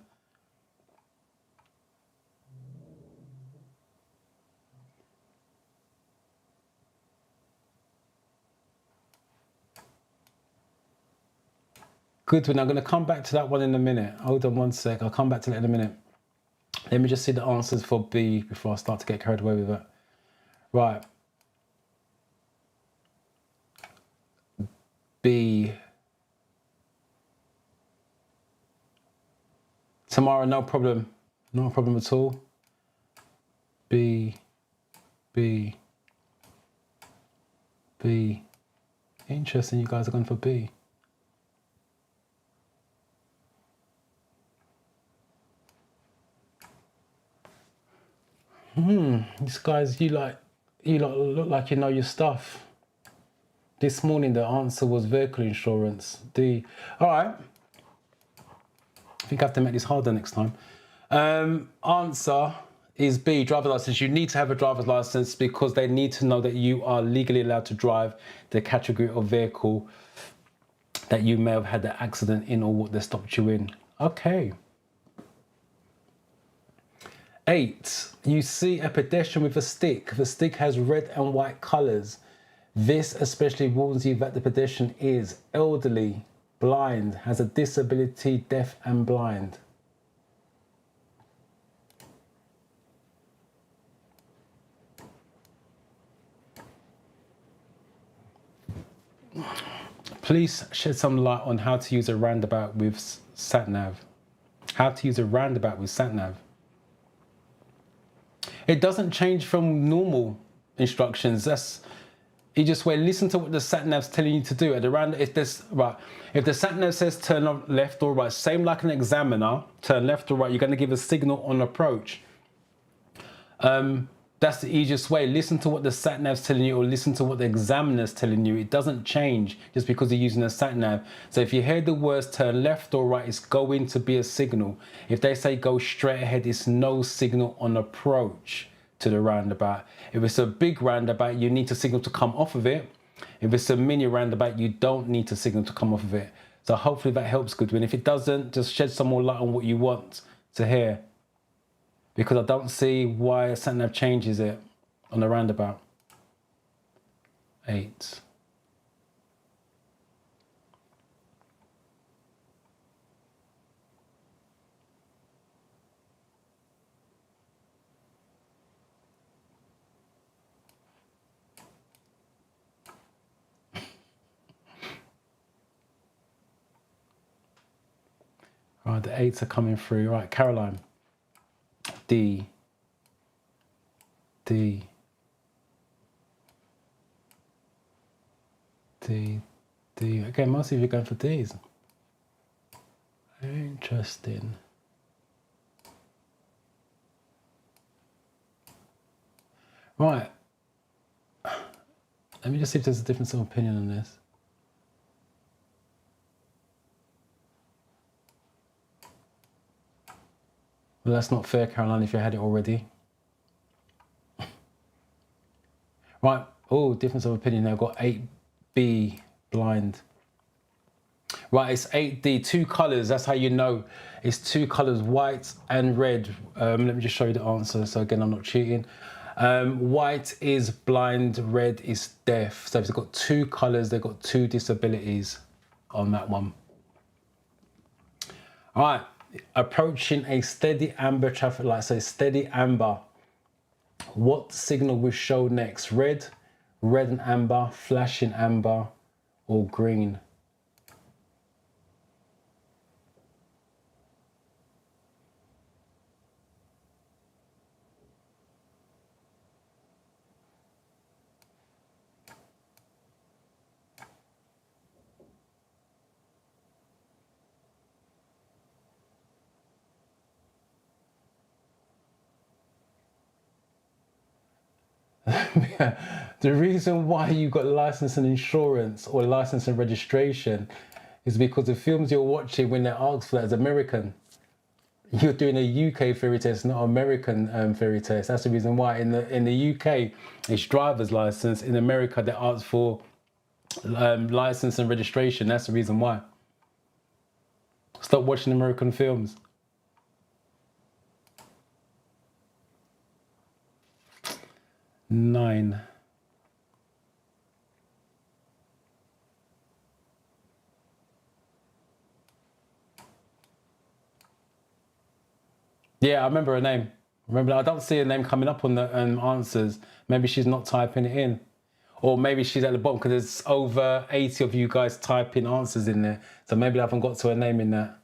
Good one. I'm going to come back to that one in a minute. Hold on one sec. I'll come back to that in a minute. Let me just see the answers for B before I start to get carried away with it. Right. B. Tomorrow, no problem. No problem at all. B. Interesting, you guys are going for B. These guys, you lot look like you know your stuff. This morning the answer was vehicle insurance. D. All right. I think I have to make this harder next time. Answer is B, driver's license. You need to have a driver's license because they need to know that you are legally allowed to drive the category of vehicle that you may have had the accident in or what they stopped you in. Okay. 8, you see a pedestrian with a stick. The stick has red and white colours. This especially warns you that the pedestrian is elderly, blind, has a disability, deaf and blind. Please shed some light on how to use a roundabout with sat-nav. How to use a roundabout with sat-nav. It doesn't change from normal instructions. You just listen to what the sat-nav's telling you to do. At around if the sat-nav says turn left or right, same like an examiner, turn left or right, you're going to give a signal on approach. The That's the easiest way. Listen to what the sat nav's telling you, or listen to what the examiner's telling you. It doesn't change just because you're using a sat nav. So if you hear the words turn left or right, it's going to be a signal. If they say go straight ahead, it's no signal on approach to the roundabout. If it's a big roundabout, you need to signal to come off of it. If it's a mini roundabout, you don't need to signal to come off of it. So hopefully that helps, Goodwin. If it doesn't, just shed some more light on what you want to hear, because I don't see why a sat nav changes it on the roundabout. 8. Right, the 8s are coming through. Right, Caroline. D. D. D. D. Again, most of you are going for Ds. Interesting. Right. Let me just see if there's a difference of opinion on this. Well, that's not fair, Caroline, if you had it already. Right. Oh, difference of opinion. I've got 8B, blind. Right, it's 8D, 2 colours. That's how you know. It's 2 colours, white and red. Let me just show you the answer. So again, I'm not cheating. White is blind, red is deaf. So if they've got 2 colours, they've got 2 disabilities on that one. All right, approaching a steady amber traffic light. So steady amber. What signal will show next? Red, red and amber, flashing amber, or green? The reason why you got license and insurance or license and registration is because the films you're watching, when they're asked for that, is American. You're doing a UK ferry test, not American ferry test. That's the reason why. In the UK, it's driver's license. In America, they ask for license and registration. That's the reason why. Stop watching American films. 9. Yeah, I remember her name. Remember, I don't see her name coming up on the answers. Maybe she's not typing it in. Or maybe she's at the bottom, because there's over 80 of you guys typing answers in there. So maybe I haven't got to her name in there.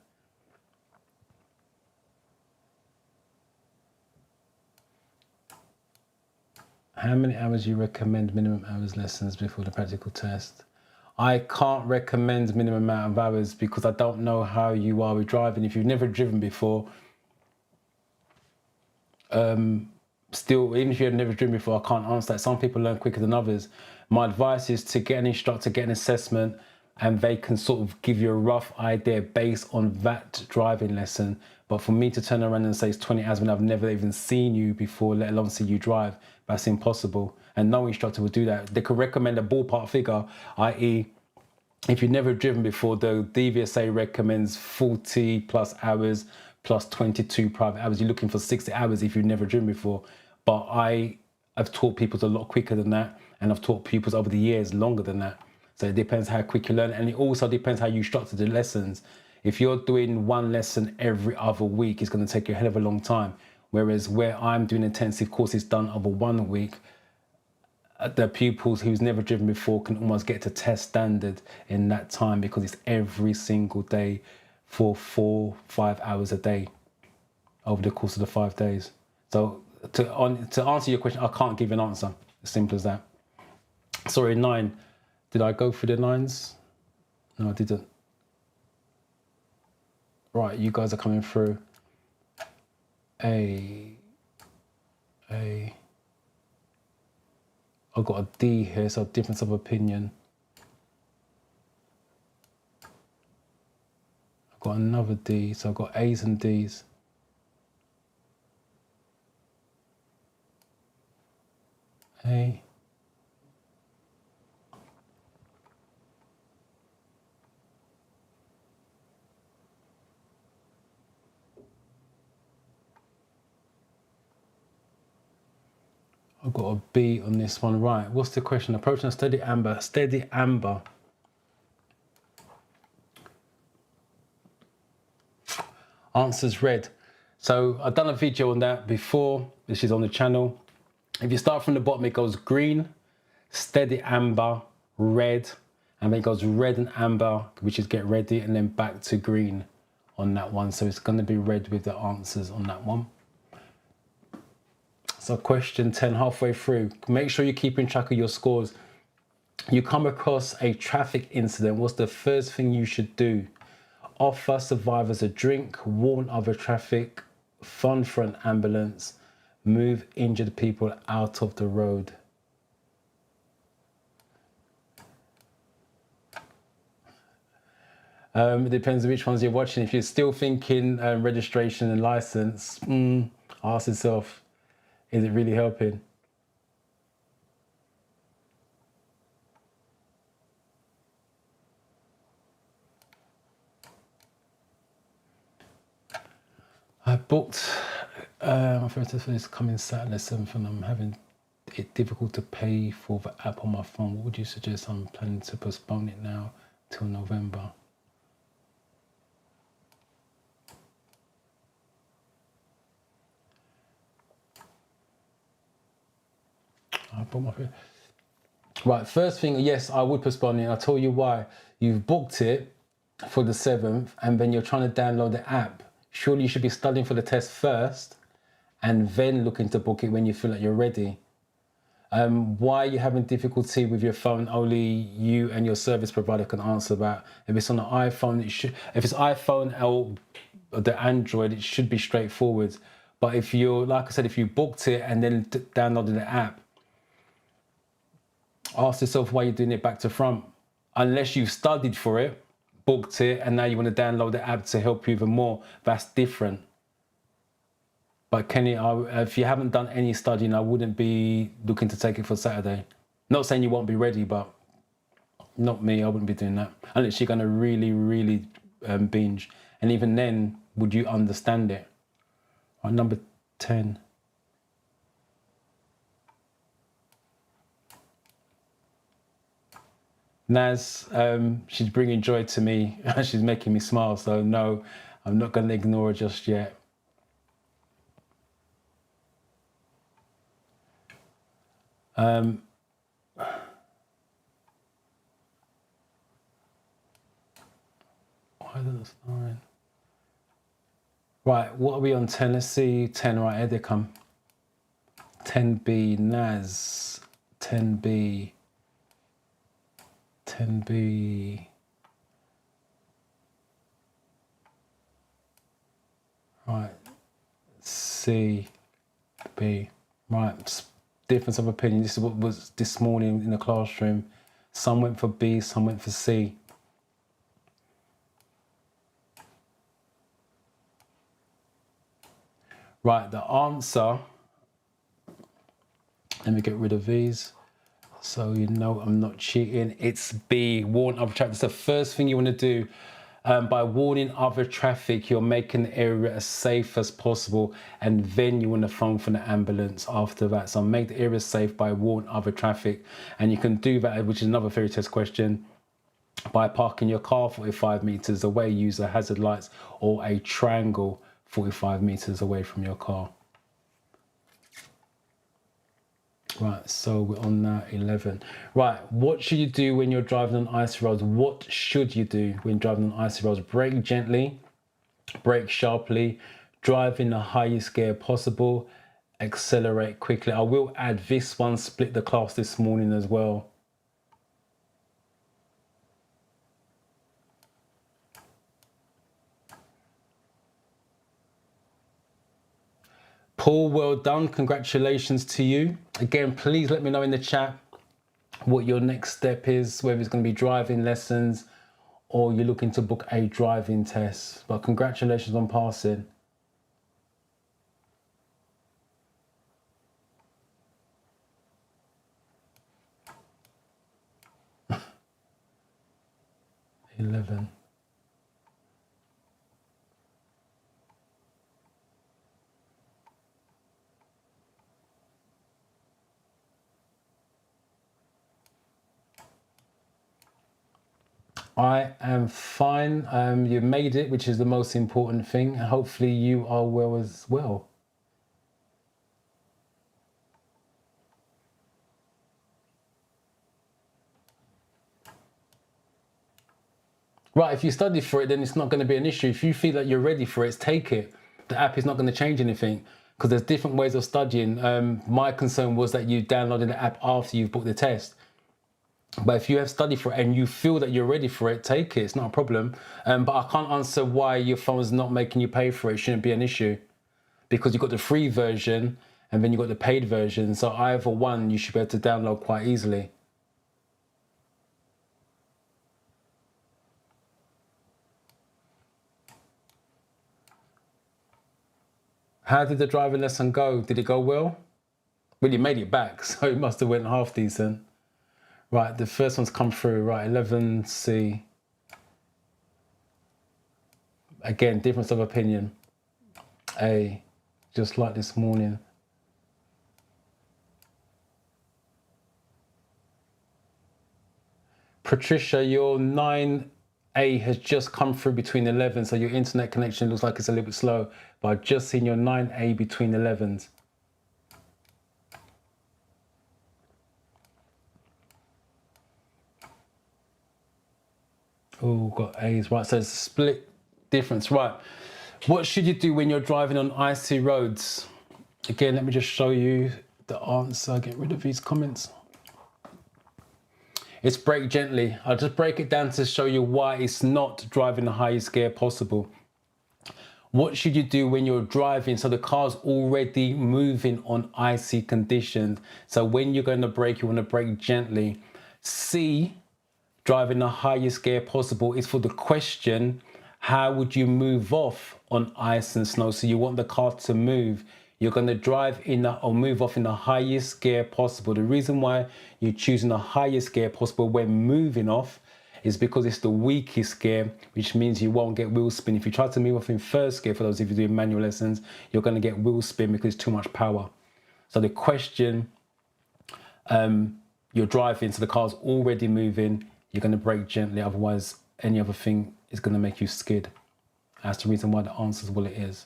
How many hours do you recommend minimum hours lessons before the practical test? I can't recommend minimum amount of hours because I don't know how you are with driving. If you've never driven before, still, even if you've never driven before, I can't answer that. Some people learn quicker than others. My advice is to get an instructor, get an assessment, and they can sort of give you a rough idea based on that driving lesson. But for me to turn around and say it's 20 hours when I've never even seen you before, let alone see you drive, that's impossible. And no instructor would do that. They could recommend a ballpark figure, i.e., if you've never driven before, the DVSA recommends 40 plus hours plus 22 private hours. You're looking for 60 hours if you've never driven before. But I have taught pupils a lot quicker than that, and I've taught pupils over the years longer than that. So it depends how quick you learn, and it also depends how you structure the lessons. If you're doing one lesson every other week, it's going to take you a hell of a long time. Whereas where I'm doing intensive courses done over 1 week, the pupils who's never driven before can almost get to test standard in that time, because it's every single day for 4-5 hours a day over the course of the 5 days. So to answer your question, I can't give an answer. As simple as that. Sorry, 9. Did I go through the 9s? No, I didn't. Right, you guys are coming through. A. I've got a D here, so difference of opinion. I've got another D, so I've got A's and D's. A. I've got a B on this one. Right, what's the question? Approaching a steady amber. Steady amber. Answers red. So I've done a video on that before. This is on the channel. If you start from the bottom, it goes green, steady amber, red, and then it goes red and amber, which is get ready, and then back to green on that one. So it's going to be red with the answers on that one. So question 10, halfway through, make sure you're keeping track of your scores. You come across a traffic incident. What's the first thing you should do? Offer survivors a drink, warn other traffic, fund for an ambulance, move injured people out of the road. It depends on which ones you're watching. If you're still thinking registration and license, ask yourself, is it really helping? I booked my first test for this coming Saturday 7th, and I'm having it difficult to pay for the app on my phone. What would you suggest? I'm planning to postpone it now till November. I booked my first. Right, first thing, yes, I would postpone it. I'll tell you why. You've booked it for the 7th, and then you're trying to download the app. Surely you should be studying for the test first and then looking to book it when you feel like you're ready. Why are you having difficulty with your phone? Only you and your service provider can answer that. If it's on an iPhone, if it's iPhone or the Android, it should be straightforward. But if you're, like I said, if you booked it and then downloaded the app, ask yourself why you're doing it back to front. Unless you've studied for it, booked it, and now you want to download the app to help you even more, that's different. But Kenny, if you haven't done any studying, I wouldn't be looking to take it for Saturday. Not saying you won't be ready, but not me, I wouldn't be doing that. Unless you're going to really, really binge. And even then, would you understand it? Right, number 10. Naz, she's bringing joy to me. She's making me smile. So no, I'm not going to ignore her just yet. Why isn't it snoring? Right, what are we on 10? Let's see 10. Right, here they come. 10B, Naz. 10B. 10B. Right, C, B. Right, difference of opinion. This is what was this morning in the classroom. Some went for B, some went for C. Right, the answer, let me get rid of these so you know I'm not cheating. It's B, warn other traffic. It's the first thing you want to do. By warning other traffic, you're making the area as safe as possible, and then you want to phone for the ambulance after that. So make the area safe by warning other traffic, and you can do that, which is another theory test question, by parking your car 45 meters away, use the hazard lights or a triangle 45 meters away from your car. Right, so we're on 11. Right, what should you do when you're driving on icy roads? What should you do when driving on icy roads? Brake gently, brake sharply, drive in the highest gear possible, accelerate quickly. I will add this one, split the class this morning as well. Paul, well done. Congratulations to you. Again, please let me know in the chat what your next step is, whether it's going to be driving lessons or you're looking to book a driving test. But congratulations on passing. $11. I am fine. You made it, which is the most important thing. Hopefully you are well as well. Right, if you study for it, then it's not going to be an issue. If you feel that you're ready for it, take it. The app is not going to change anything because there's different ways of studying. My concern was that you downloaded the app after you've booked the test. But if you have studied for it and you feel that you're ready for it, take it. It's not a problem. But I can't answer why your phone's not making you pay for it. It shouldn't be an issue because you've got the free version and then you've got the paid version. So either one, you should be able to download quite easily. How did the driving lesson go? Did it go well? Well, you made it back, so it must have went half decent. Right, the first one's come through. Right, 11C. Again, difference of opinion. A, just like this morning. Patricia, your 9A has just come through between 11, so your internet connection looks like it's a little bit slow, but I've just seen your 9A between 11s. Oh, got A's, right, so it's a split difference, right. What should you do when you're driving on icy roads? Again, let me just show you the answer, get rid of these comments. It's brake gently. I'll just break it down to show you why it's not driving the highest gear possible. What should you do when you're driving so the car's already moving on icy conditions? So when you're going to brake, you want to brake gently. C, driving the highest gear possible, is for the question, how would you move off on ice and snow? So you want the car to move. You're going to drive in or move off in the highest gear possible. The reason why you're choosing the highest gear possible when moving off is because it's the weakest gear, which means you won't get wheel spin. If you try to move off in first gear, for those of you doing manual lessons, you're going to get wheel spin because it's too much power. So the question, you're driving, so the car's already moving, you're going to brake gently, otherwise any other thing is going to make you skid. That's the reason why the answer is what it is.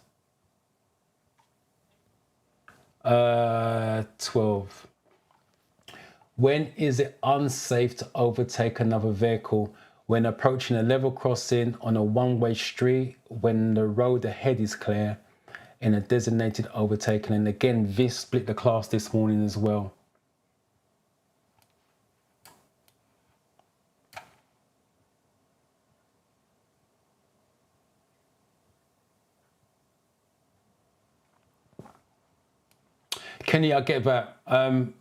12. When is it unsafe to overtake another vehicle? When approaching a level crossing on a one-way street, when the road ahead is clear, in a designated overtaking. And again, this split the class this morning as well. Kenny, I get that.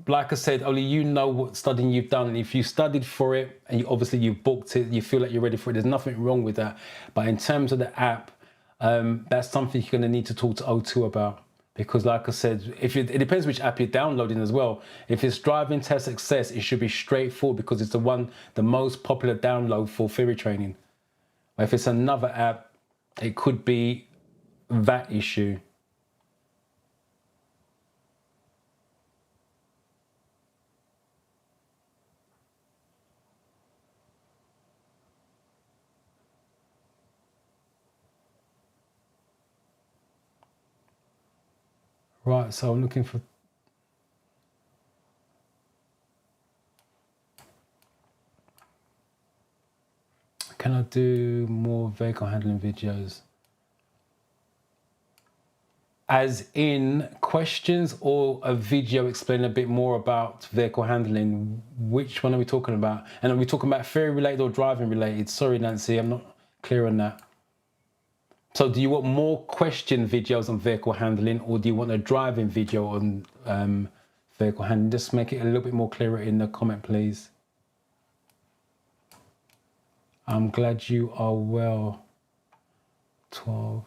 Like I said, only you know what studying you've done. If you studied for it and obviously you've booked it, you feel like you're ready for it, there's nothing wrong with that. But in terms of the app, that's something you're going to need to talk to O2 about. Because like I said, it depends which app you're downloading as well. If it's Driving Test Success, it should be straightforward because it's the most popular download for theory training. But if it's another app, it could be that issue. Right, so I'm looking for... Can I do more vehicle handling videos? As in questions or a video explaining a bit more about vehicle handling? Which one are we talking about? And are we talking about theory related or driving related? Sorry, Nancy, I'm not clear on that. So do you want more question videos on vehicle handling or do you want a driving video on vehicle handling? Just make it a little bit more clearer in the comment, please. I'm glad you are well. 12.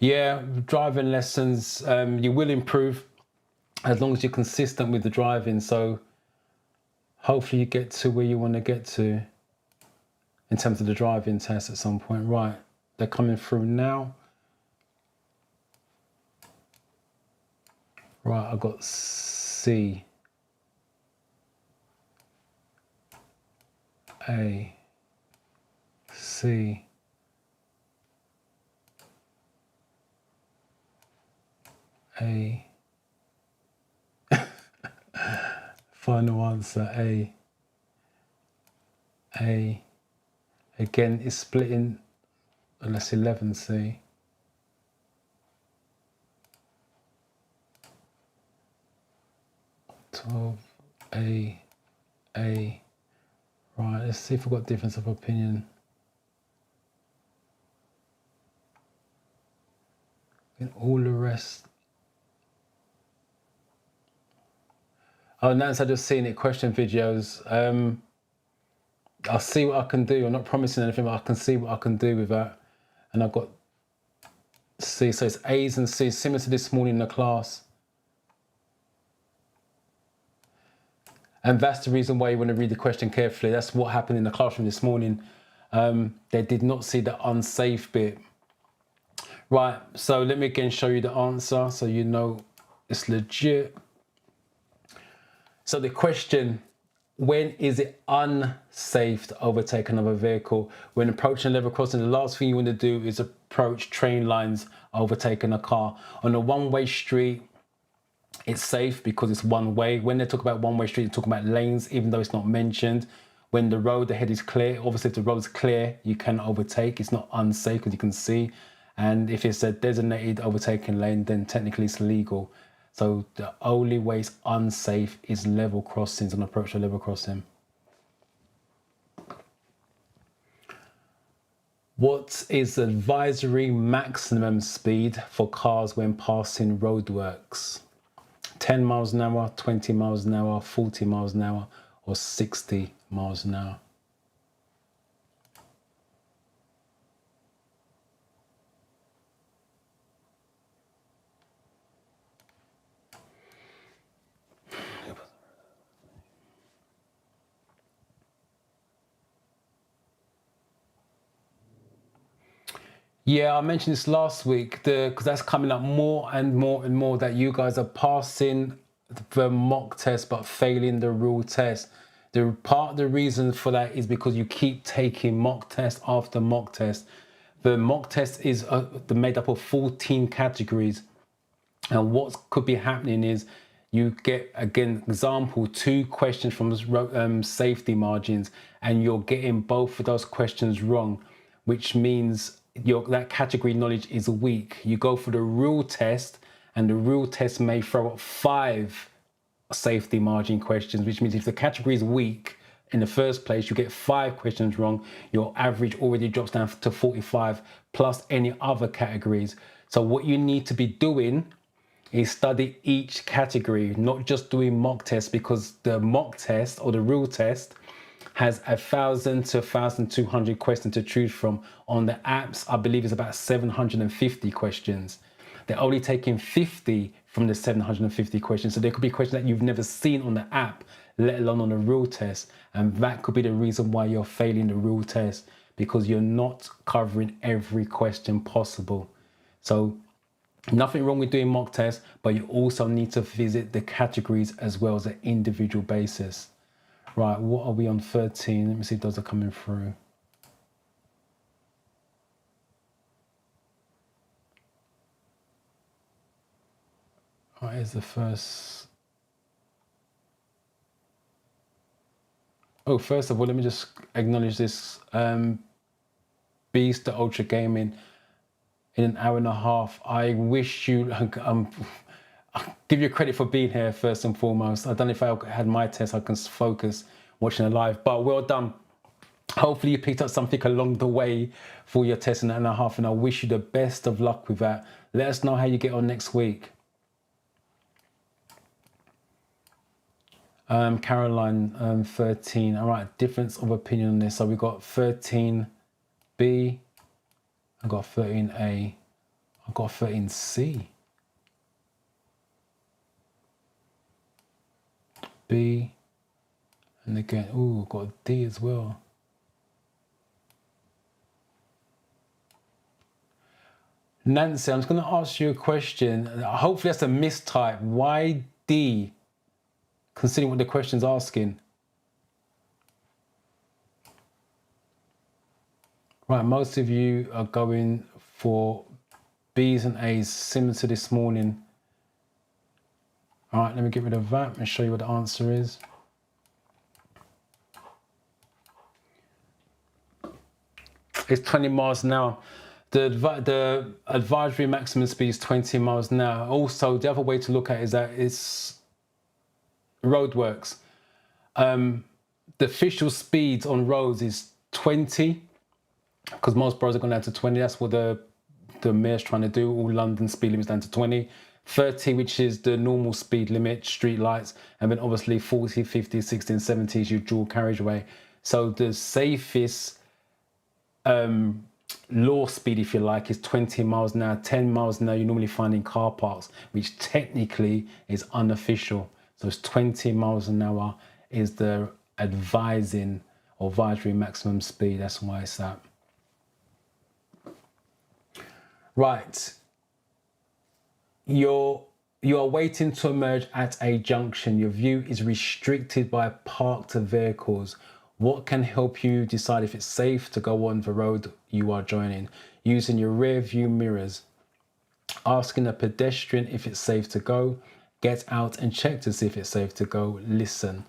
Yeah, driving lessons, you will improve as long as you're consistent with the driving. So hopefully you get to where you want to get to in terms of the driving test at some point. Right, they're coming through now. Right, I got C, A, C, A. Final answer, A. A. Again, it's splitting, unless 11C. A. Right, let's see if we've got difference of opinion. And all the rest. Oh, Nance, I just seen it, question videos. I'll see what I can do. I'm not promising anything, but I can see what I can do with that. And I've got C, so it's A's and C's, similar to this morning in the class. And that's the reason why you want to read the question carefully. That's what happened in the classroom this morning. They did not see the unsafe bit. Right, so let me again show you the answer so you know it's legit. So the question, when is it unsafe to overtake another vehicle? When approaching a level crossing, the last thing you want to do is approach train lines overtaking a car. On a one-way street, it's safe because it's one way. When they talk about one-way street, they talk about lanes, even though it's not mentioned. When the road ahead is clear, obviously if the road is clear, you can overtake. It's not unsafe because you can see. And if it's a designated overtaking lane, then technically it's legal. So the only way it's unsafe is level crossings and approach to level crossing. What is the advisory maximum speed for cars when passing roadworks? 10 miles an hour, 20 miles an hour, 40 miles an hour, or 60 miles an hour? Yeah, I mentioned this last week because that's coming up more and more and more, that you guys are passing the mock test but failing the real test. The part of the reason for that is because you keep taking mock test after mock test. The mock test is made up of 14 categories, and what could be happening is you get, again, example, 2 questions from safety margins, and you're getting both of those questions wrong, which means that category knowledge is weak. You go for the real test, and the real test may throw up 5 safety margin questions, which means if the category is weak in the first place, you get 5 questions wrong, your average already drops down to 45 plus any other categories. So what you need to be doing is study each category, not just doing mock tests, because the mock test or the real test has 1,000 to 1,200 questions to choose from. On the apps, I believe it's about 750 questions. They're only taking 50 from the 750 questions. So there could be questions that you've never seen on the app, let alone on a real test. And that could be the reason why you're failing the real test, because you're not covering every question possible. So nothing wrong with doing mock tests, but you also need to visit the categories as well as an individual basis. Right, what are we on 13? Let me see if those are coming through. Right, here's the first. Oh, first of all, let me just acknowledge this. Beast the Ultra Gaming. in an hour and a half. I wish you, give you credit for being here first and foremost. I don't know if I had my test, I can focus watching it live, but well done. Hopefully you picked up something along the way for your test in an hour and a half, and I wish you the best of luck with that. Let us know how you get on next week. Caroline, 13. All right, difference of opinion on this. So we got 13B, I got 13A, I got 13C. B, and again, ooh, got a D as well. Nancy, I'm just going to ask you a question. Hopefully that's a mistype. Why D, considering what the question's asking? Right, most of you are going for B's and A's, similar to this morning. All right, let me get rid of that and show you what the answer is. It's 20 miles an hour. The advisory maximum speed is 20 miles an hour. Also, the other way to look at it is that it's roadworks. The official speed on roads is 20, because most roads are going down to 20. That's what the mayor's trying to do. All London speed limits down to 20. 30, which is the normal speed limit, street lights, and then obviously 40, 50, 60, and 70 is your dual carriageway. So the safest law speed, if you like, is 20 miles an hour. 10 miles an hour you normally find in car parks, which technically is unofficial. So it's 20 miles an hour is the advisory maximum speed. That's why it's that. Right. You are waiting to emerge at a junction. Your view is restricted by parked vehicles. What can help you decide if it's safe to go on the road you are joining? Using your rear view mirrors. Asking a pedestrian if it's safe to go. Get out and check to see if it's safe to go. Listen.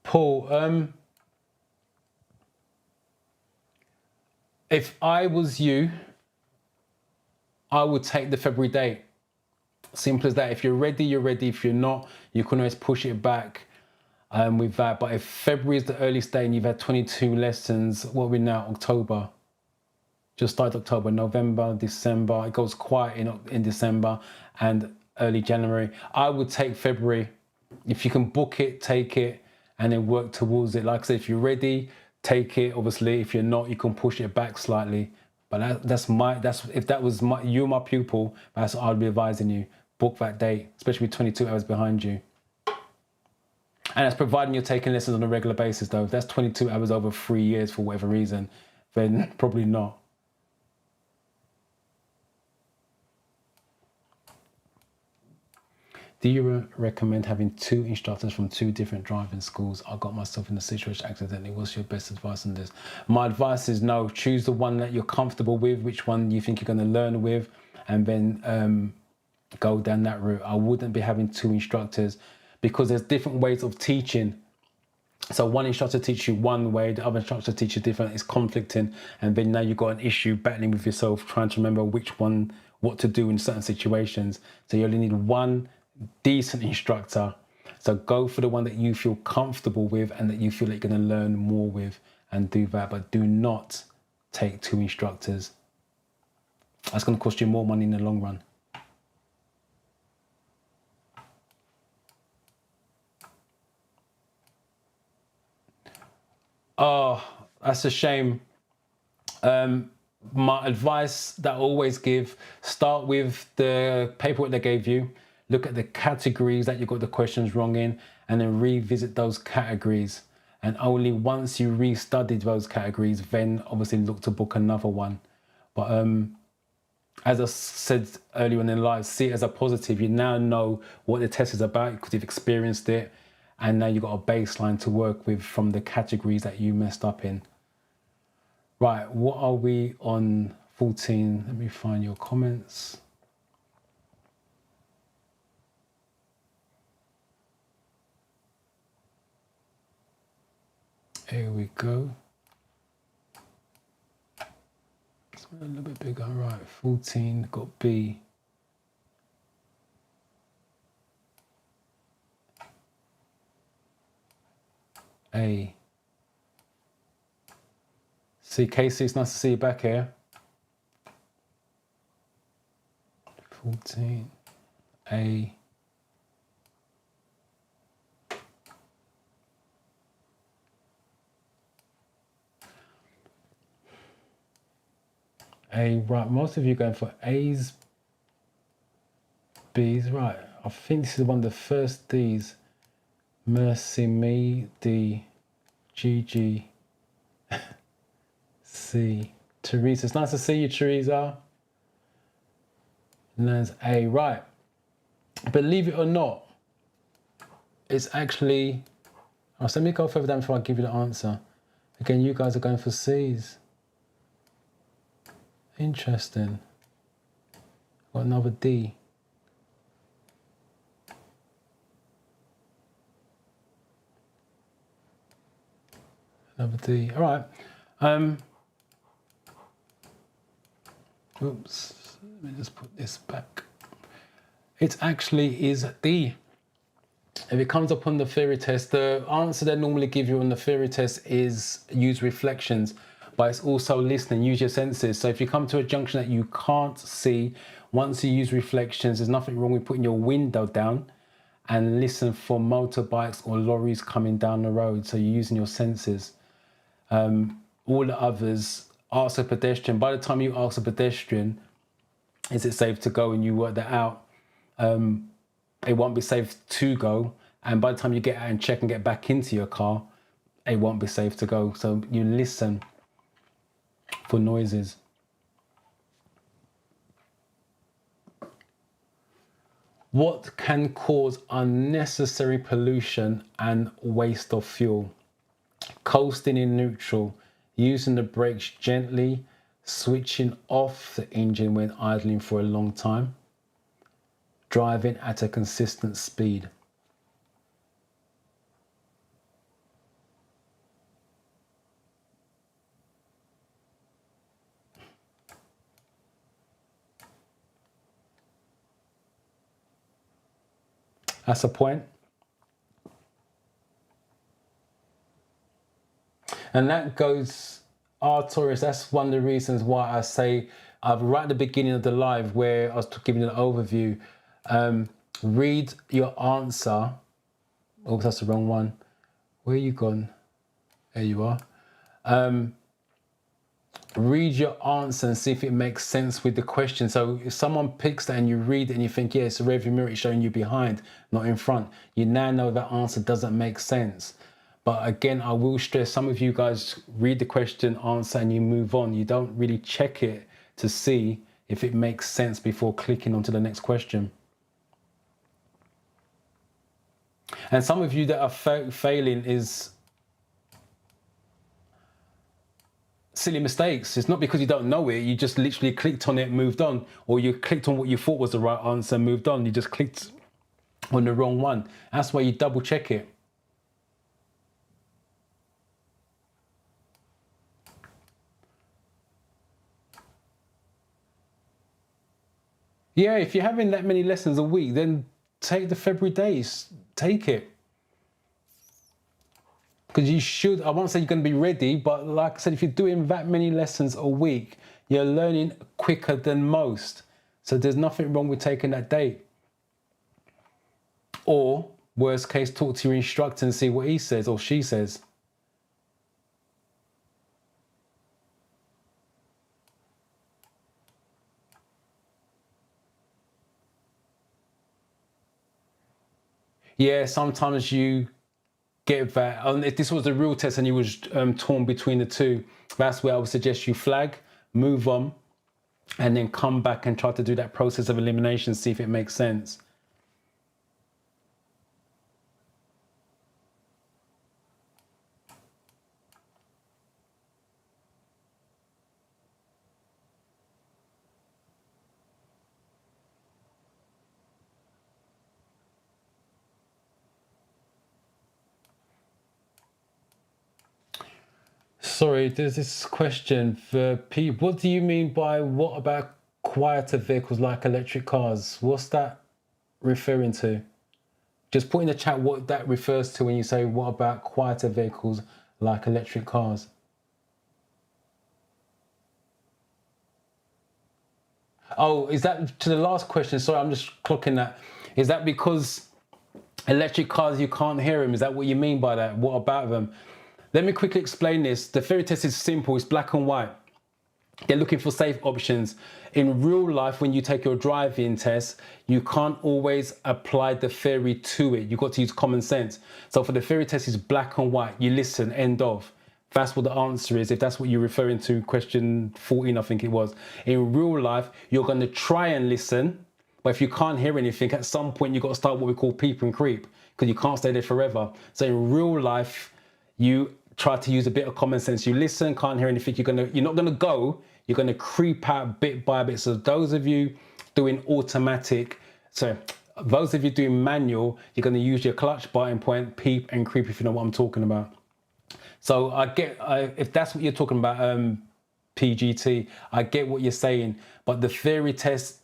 Paul, if I was you, I would take the February date. Simple as that. If you're ready, you're ready. If you're not, you can always push it back with that. But if February is the earliest day and you've had 22 lessons, what are we now? October. Just started October, November, December. It goes quiet in December and early January. I would take February. If you can book it, take it, and then work towards it. Like I said, if you're ready, take it. Obviously, if you're not, you can push it back slightly. But if that was you're my pupil, that's what I'd be advising you. Book that date, especially with 22 hours behind you. And that's providing you're taking lessons on a regular basis, though. If that's 22 hours over 3 years for whatever reason, then probably not. Do you recommend having 2 instructors from 2 different driving schools? I got myself in a situation accidentally. What's your best advice on this? My advice is no. Choose the one that you're comfortable with, which one you think you're going to learn with, and then go down that route. I wouldn't be having 2 instructors because there's different ways of teaching. So one instructor teaches you one way, the other instructor teaches different. It's conflicting, and then now you've got an issue battling with yourself, trying to remember which one, what to do in certain situations. So you only need one decent instructor. So go for the one that you feel comfortable with and that you feel like you're going to learn more with, and do that. But do not take 2 instructors. That's going to cost you more money in the long run. Oh, that's a shame. My advice that I always give, start with the paperwork they gave you. Look at the categories that you got the questions wrong in, and then revisit those categories. And only once you restudied those categories, then obviously look to book another one. But as I said earlier on in life, see it as a positive. You now know what the test is about because you've experienced it, And now you've got a baseline to work with from the categories that you messed up in. Right, what are we on 14? Let me find your comments. Here we go. It's a little bit bigger. Right, 14, got B. A. See, Casey, it's nice to see you back here. 14. A. A, right, most of you going for A's, B's, right. I think this is one of the first D's. Mercy me, D, GG, C. Teresa, it's nice to see you, Teresa. And there's A, right. Believe it or not, it's actually, oh, so let me go further down before I give you the answer. Again, you guys are going for C's. Interesting. Got another D. Another D. All right. Oops. Let me just put this back. It actually is D. If it comes up on the theory test, the answer they normally give you on the theory test is use reflections, but it's also listening, use your senses. So if you come to a junction that you can't see, once you use reflections, there's nothing wrong with putting your window down and listen for motorbikes or lorries coming down the road. So you're using your senses. All the others, ask a pedestrian. By the time you ask a pedestrian, is it safe to go, and you work that out, it won't be safe to go. And by the time you get out and check and get back into your car, it won't be safe to go. So you listen for noises. What can cause unnecessary pollution and waste of fuel? Coasting in neutral, using the brakes gently, switching off the engine when idling for a long time, driving at a consistent speed. That's a point. And that goes, Taurus, that's one of the reasons why I say, right at the beginning of the live where I was giving you an overview, read your answer. Oh, that's the wrong one. Where are you gone? There you are. Read your answer and see if it makes sense with the question. So if someone picks that and you read it and you think, yeah, it's a rearview mirror, it's showing you behind, not in front, you now know that answer doesn't make sense. But again, I will stress, some of you guys read the question, answer, and you move on. You don't really check it to see if it makes sense before clicking onto the next question. And some of you that are failing is silly mistakes. It's not because you don't know it, you just literally clicked on it, moved on, or you clicked on what you thought was the right answer and moved on. You just clicked on the wrong one. That's why you double check it. Yeah, if you're having that many lessons a week, then take the February days. Take it. Because you should, I won't say you're going to be ready, but like I said, if you're doing that many lessons a week, you're learning quicker than most. So there's nothing wrong with taking that date. Or, worst case, talk to your instructor and see what he says or she says. Yeah, sometimes you get that. And if this was the real test and you was torn between the two, that's where I would suggest you flag, move on, and then come back and try to do that process of elimination, see if it makes sense. Sorry, there's this question for people. What do you mean by what about quieter vehicles like electric cars? What's that referring to? Just put in the chat what that refers to when you say what about quieter vehicles like electric cars. Oh, is that to the last question? Sorry, I'm just clocking that. Is that because electric cars, you can't hear them? Is that what you mean by that? What about them? Let me quickly explain this. The theory test is simple. It's black and white. They're looking for safe options. In real life, when you take your driving test, you can't always apply the theory to it. You've got to use common sense. So for the theory test, it's black and white. You listen, end of. That's what the answer is, if that's what you're referring to, question 14, I think it was. In real life, you're going to try and listen, but if you can't hear anything, at some point you've got to start what we call peep and creep, because you can't stay there forever. So in real life, you try to use a bit of common sense. You listen, can't hear anything, you're not gonna go, you're gonna creep out bit by bit. So those of you doing automatic, those of you doing manual, you're gonna use your clutch, biting point, peep and creep, if you know what I'm talking about. So I get, if that's what you're talking about, PGT, I get what you're saying, but the theory test,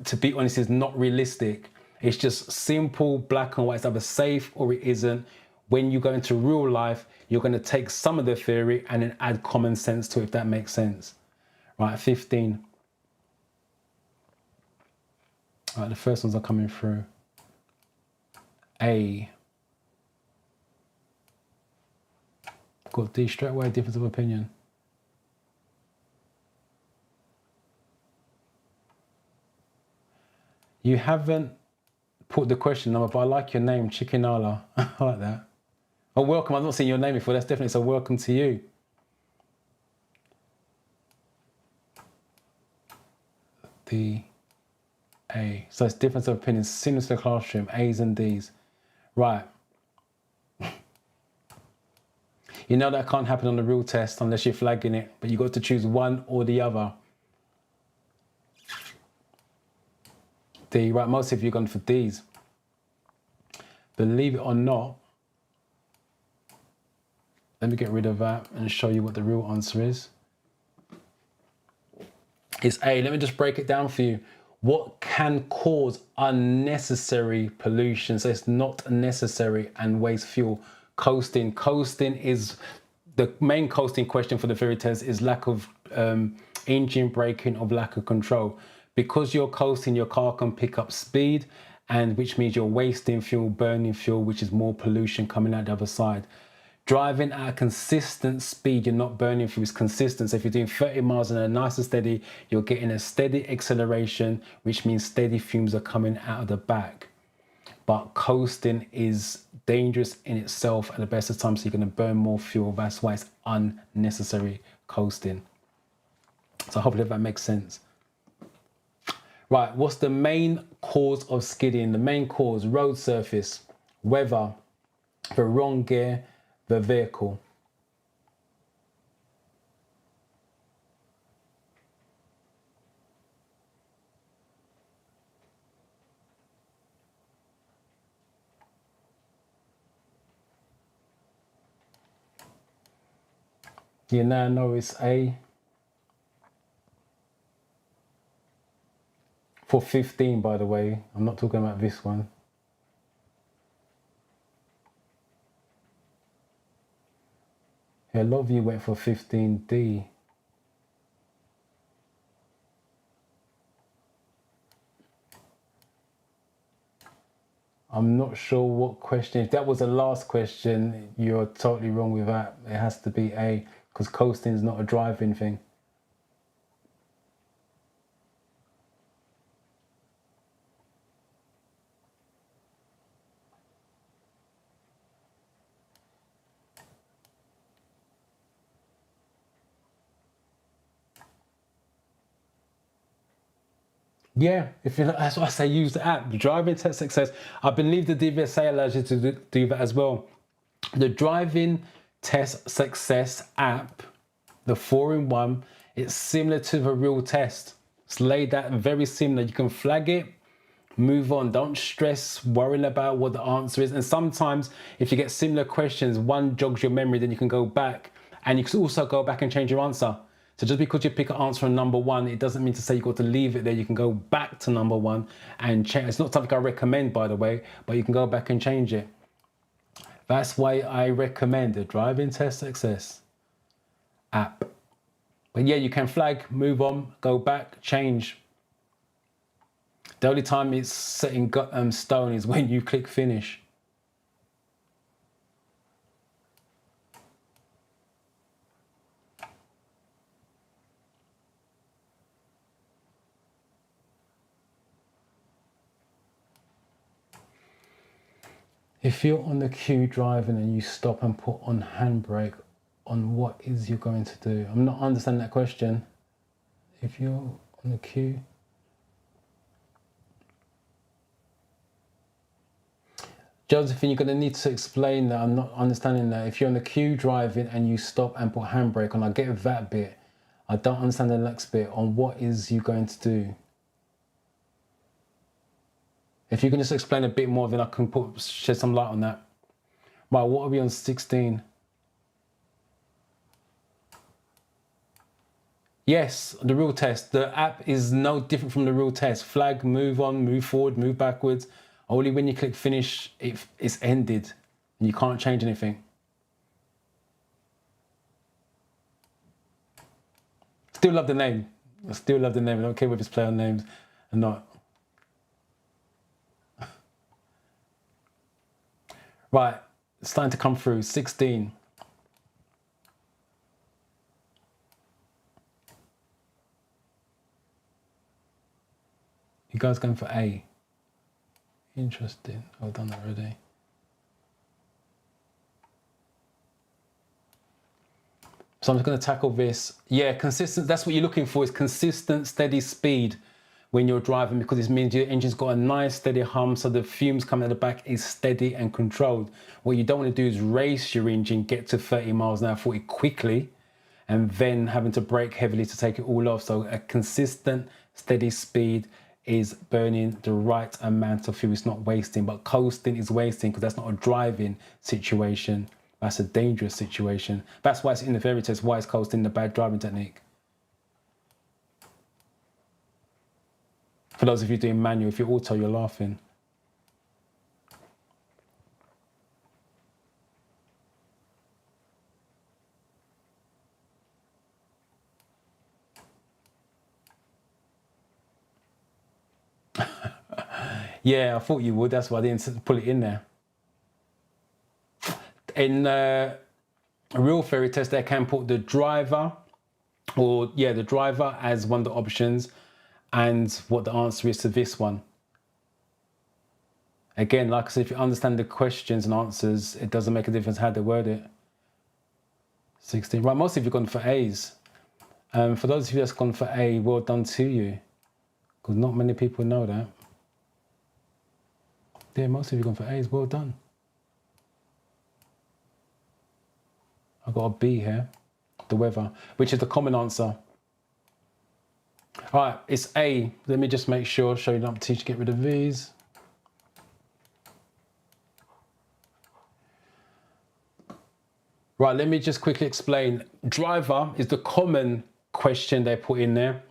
to be honest, is not realistic. It's just simple, black and white. It's either safe or it isn't. When you go into real life, you're going to take some of the theory and then add common sense to it, if that makes sense. Right, 15. All right, the first ones are coming through. A. Got D straight away, difference of opinion. You haven't put the question number, but I like your name, Chikinala. I like that. Oh, welcome. I've not seen your name before. That's definitely, so welcome to you. D, A. So it's difference of opinion, similar to the classroom, A's and D's. Right. You know that can't happen on the real test unless you're flagging it, but you've got to choose one or the other. D, right, most of you have gone for D's. Believe it or not, let me get rid of that and show you what the real answer is. It's A. Let me just break it down for you. What can cause unnecessary pollution? So it's not necessary and waste fuel. Coasting. Coasting is the main coasting question for the theory test, is lack of engine braking or lack of control. Because you're coasting, your car can pick up speed, and which means you're wasting fuel, burning fuel, which is more pollution coming out the other side. Driving at a consistent speed, you're not burning fuel, it's consistent. So if you're doing 30 miles an hour nice and steady, you're getting a steady acceleration, which means steady fumes are coming out of the back. But coasting is dangerous in itself at the best of times, so you're going to burn more fuel. That's why it's unnecessary coasting. So hopefully that makes sense. Right, what's the main cause of skidding? The main cause: road surface, weather, the wrong gear, the vehicle. You now know it's A. For 15, by the way, I'm not talking about this one. Yeah, a lot of you went for 15D. I'm not sure what question. If that was the last question, you're totally wrong with that. It has to be A, because coasting is not a driving thing. Yeah, if you, that's what I say, use the app. The driving test success. I believe the DVSA allows you to do that as well. The driving test success app, the 4-in-1, it's similar to the real test. It's laid out very similar. You can flag it, move on. Don't stress worrying about what the answer is. And sometimes if you get similar questions, one jogs your memory, then you can go back And you can also go back and change your answer. So just because you pick an answer on number 1, it doesn't mean to say you've got to leave it there. You can go back to number 1 and change. It's not something I recommend, by the way, but you can go back and change it. That's why I recommend the Driving Test Success app. But yeah, you can flag, move on, go back, change. The only time it's set in stone is when you click finish. If you're on the queue driving and you stop and put on handbrake, on what is you going to do? I'm not understanding that question. If you're on the queue. Josephine, you're going to need to explain that. I'm not understanding that. If you're on the queue driving and you stop and put handbrake on, I get that bit. I don't understand the next bit on what is you going to do. If you can just explain a bit more, then I can shed some light on that. Right, what are we on 16? Yes, the real test. The app is no different from the real test. Flag, move on, move forward, move backwards. Only when you click finish, it's ended and you can't change anything. Still love the name. I still love the name. I don't care whether it's play on names or not. Right, it's starting to come through. 16. You guys going for A. Interesting. I've done that already. So I'm just going to tackle this. Yeah, consistent. That's what you're looking for, is consistent, steady speed when you're driving, because it means your engine's got a nice steady hum, so the fumes coming out the back is steady and controlled. What you don't want to do is race your engine, get to 30 miles an hour, 40 quickly, and then having to brake heavily to take it all off. So a consistent, steady speed is burning the right amount of fuel. It's not wasting, but coasting is wasting, because that's not a driving situation. That's a dangerous situation. That's why it's in the fairy test, why is coasting the bad driving technique. For those of you doing manual, if you're auto, you're laughing. Yeah, I thought you would. That's why I didn't pull it in there. In a real fairy test, they can put the driver, or yeah, the driver as one of the options, and what the answer is to this one. Again, like I said, if you understand the questions and answers, it doesn't make a difference how they word it. 16. Right, most of you have gone for A's. For those of you that's gone for A, well done to you, because not many people know that. Yeah, most of you have gone for A's. Well done. I've got a B here, the weather, which is the common answer. All right, it's A. Let me just make sure, show you up to get rid of these. Right, let me just quickly explain. Driver is the common question they put in there.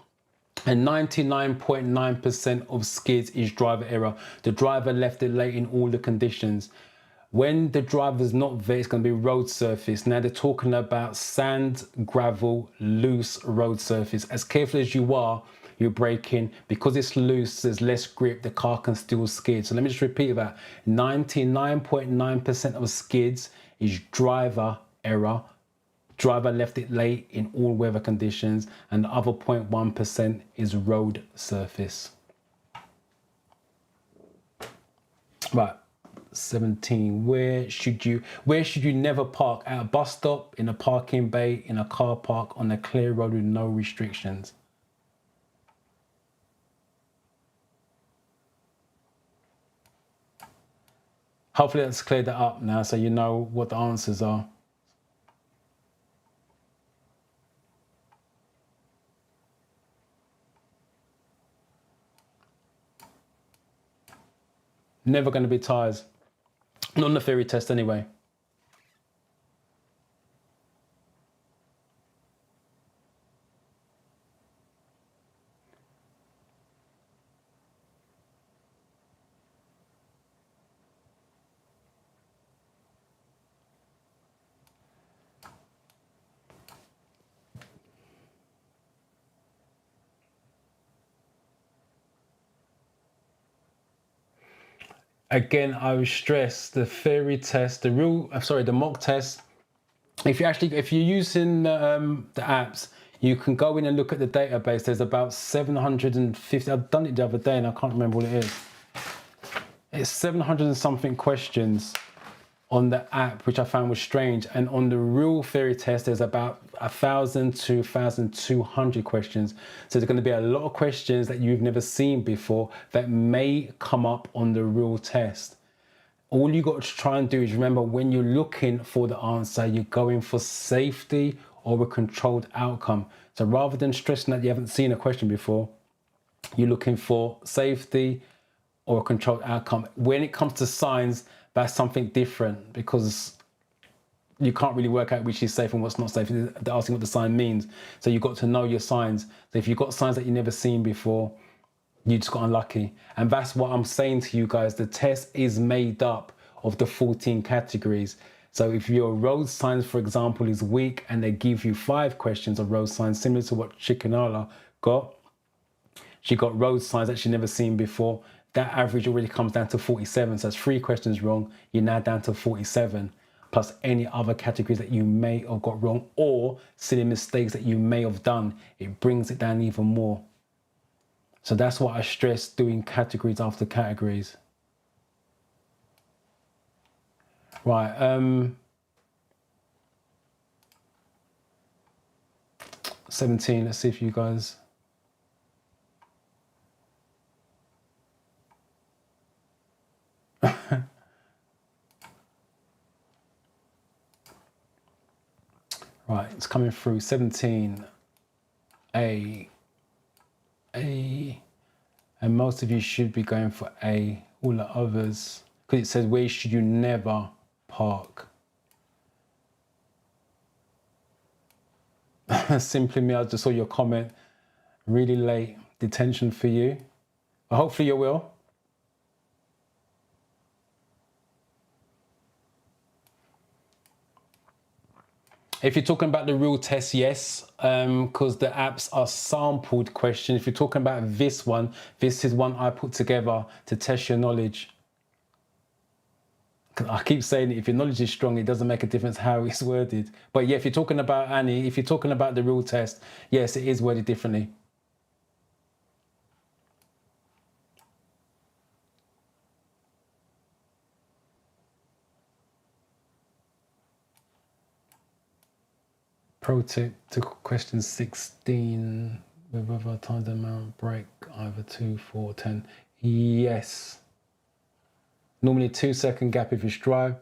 And 99.9% of skids is driver error. The driver left it late in all the conditions. When the driver's not there, it's going to be road surface. Now they're talking about sand, gravel, loose road surface. As careful as you are, you're braking. Because it's loose, there's less grip, the car can still skid. So let me just repeat that. 99.9% of skids is driver error. Driver left it late in all weather conditions, and the other 0.1% is road surface. Right. 17. Where should you never park? At a bus stop, in a parking bay, in a car park, on a clear road with no restrictions. Hopefully that's cleared that up now, so you know what the answers are. Never going to be tyres. Not on the theory test anyway. again, I would stress the theory test, the mock test. If you're using the apps, you can go in and look at the database. There's about 750. I've done it the other day and I can't remember what it is. It's 700 and something questions on the app, which I found was strange. And on the real theory test, there's about 1,000 to 1,200 questions. So there's going to be a lot of questions that you've never seen before that may come up on the real test. All you got to try and do is remember, when you're looking for the answer, you're going for safety or a controlled outcome. So rather than stressing that you haven't seen a question before, you're looking for safety or a controlled outcome. When it comes to signs, that's something different, because you can't really work out which is safe and what's not safe. They're asking what the sign means. So you've got to know your signs. So if you've got signs that you've never seen before, you just got unlucky. And that's what I'm saying to you guys. The test is made up of the 14 categories. So if your road signs, for example, is weak and they give you 5 questions of road signs, similar to what Chikanala got, she got road signs that she'd never seen before. That average already comes down to 47. So that's 3 questions wrong. You're now down to 47, plus any other categories that you may have got wrong or silly mistakes that you may have done. It brings it down even more. So that's what I stress, doing categories after categories. Right, 17, let's see if you guys... Right, it's coming through. 17, A, and most of you should be going for A. All the others, because it says, where should you never park? Simply me, I just saw your comment. Really late detention for you. But hopefully you will. If you're talking about the real test, yes, because the apps are sampled questions. If you're talking about this one, this is one I put together to test your knowledge. I keep saying it, if your knowledge is strong, it doesn't make a difference how it's worded. But yeah, if you're talking about Annie, if you're talking about the real test, yes, it is worded differently. Pro tip to question 16, with other times amount break, either 2, 4, 10. Yes. Normally 2-second gap if it's dry,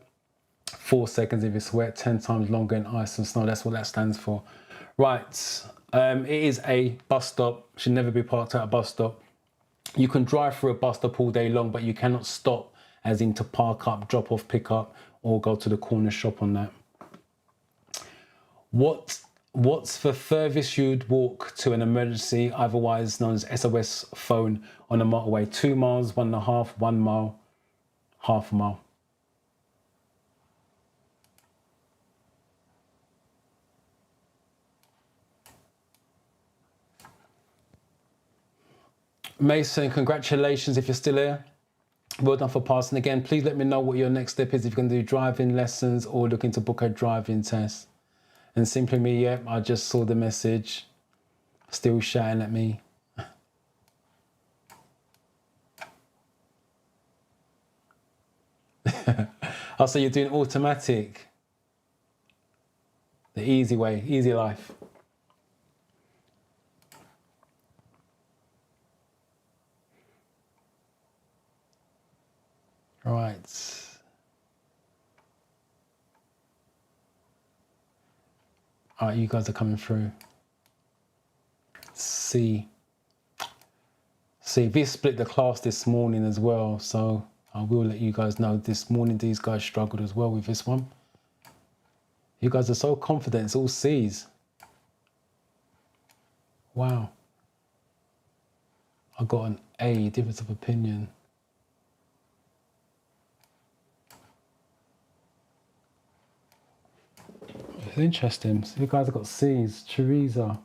4 seconds if it's wet, 10 times longer in ice and snow. That's what that stands for. Right, it is a bus stop. Should never be parked at a bus stop. You can drive through a bus stop all day long, but you cannot stop, as in to park up, drop off, pick up, or go to the corner shop on that. What's the furthest you'd walk to an emergency, otherwise known as SOS phone, on a motorway? 2 miles, 1.5, 1 mile, half a mile. Mason, congratulations if you're still here. Well done for passing again. Please let me know what your next step is, if you're going to do driving lessons or looking to book a driving test. And simply me, yeah, I just saw the message. Still shouting at me. Oh, so you're doing automatic. The easy way, easy life. Right. All right, you guys are coming through. See, this split the class this morning as well, so I will let you guys know this morning these guys struggled as well with this one. You guys are so confident, it's all C's. Wow. I got an A, difference of opinion. It's interesting. So you guys have got C's. Teresa.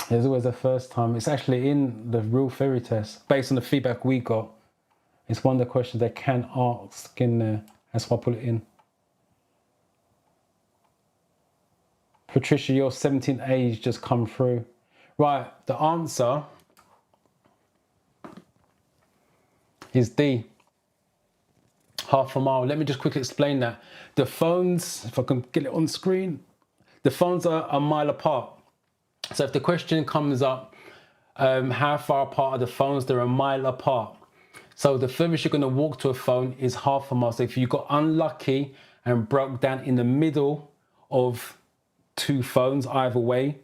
There's always a first time. It's actually in the real theory test, based on the feedback we got. It's one of the questions they can ask in there. That's why I put it in. Patricia, your 17th age just come through. Right, the answer is D. Half a mile. Let me just quickly explain that. The phones, if I can get it on screen, the phones are a mile apart. So if the question comes up, how far apart are the phones? They're a mile apart. So the furthest you're going to walk to a phone is half a mile. So if you got unlucky and broke down in the middle of two phones, either way,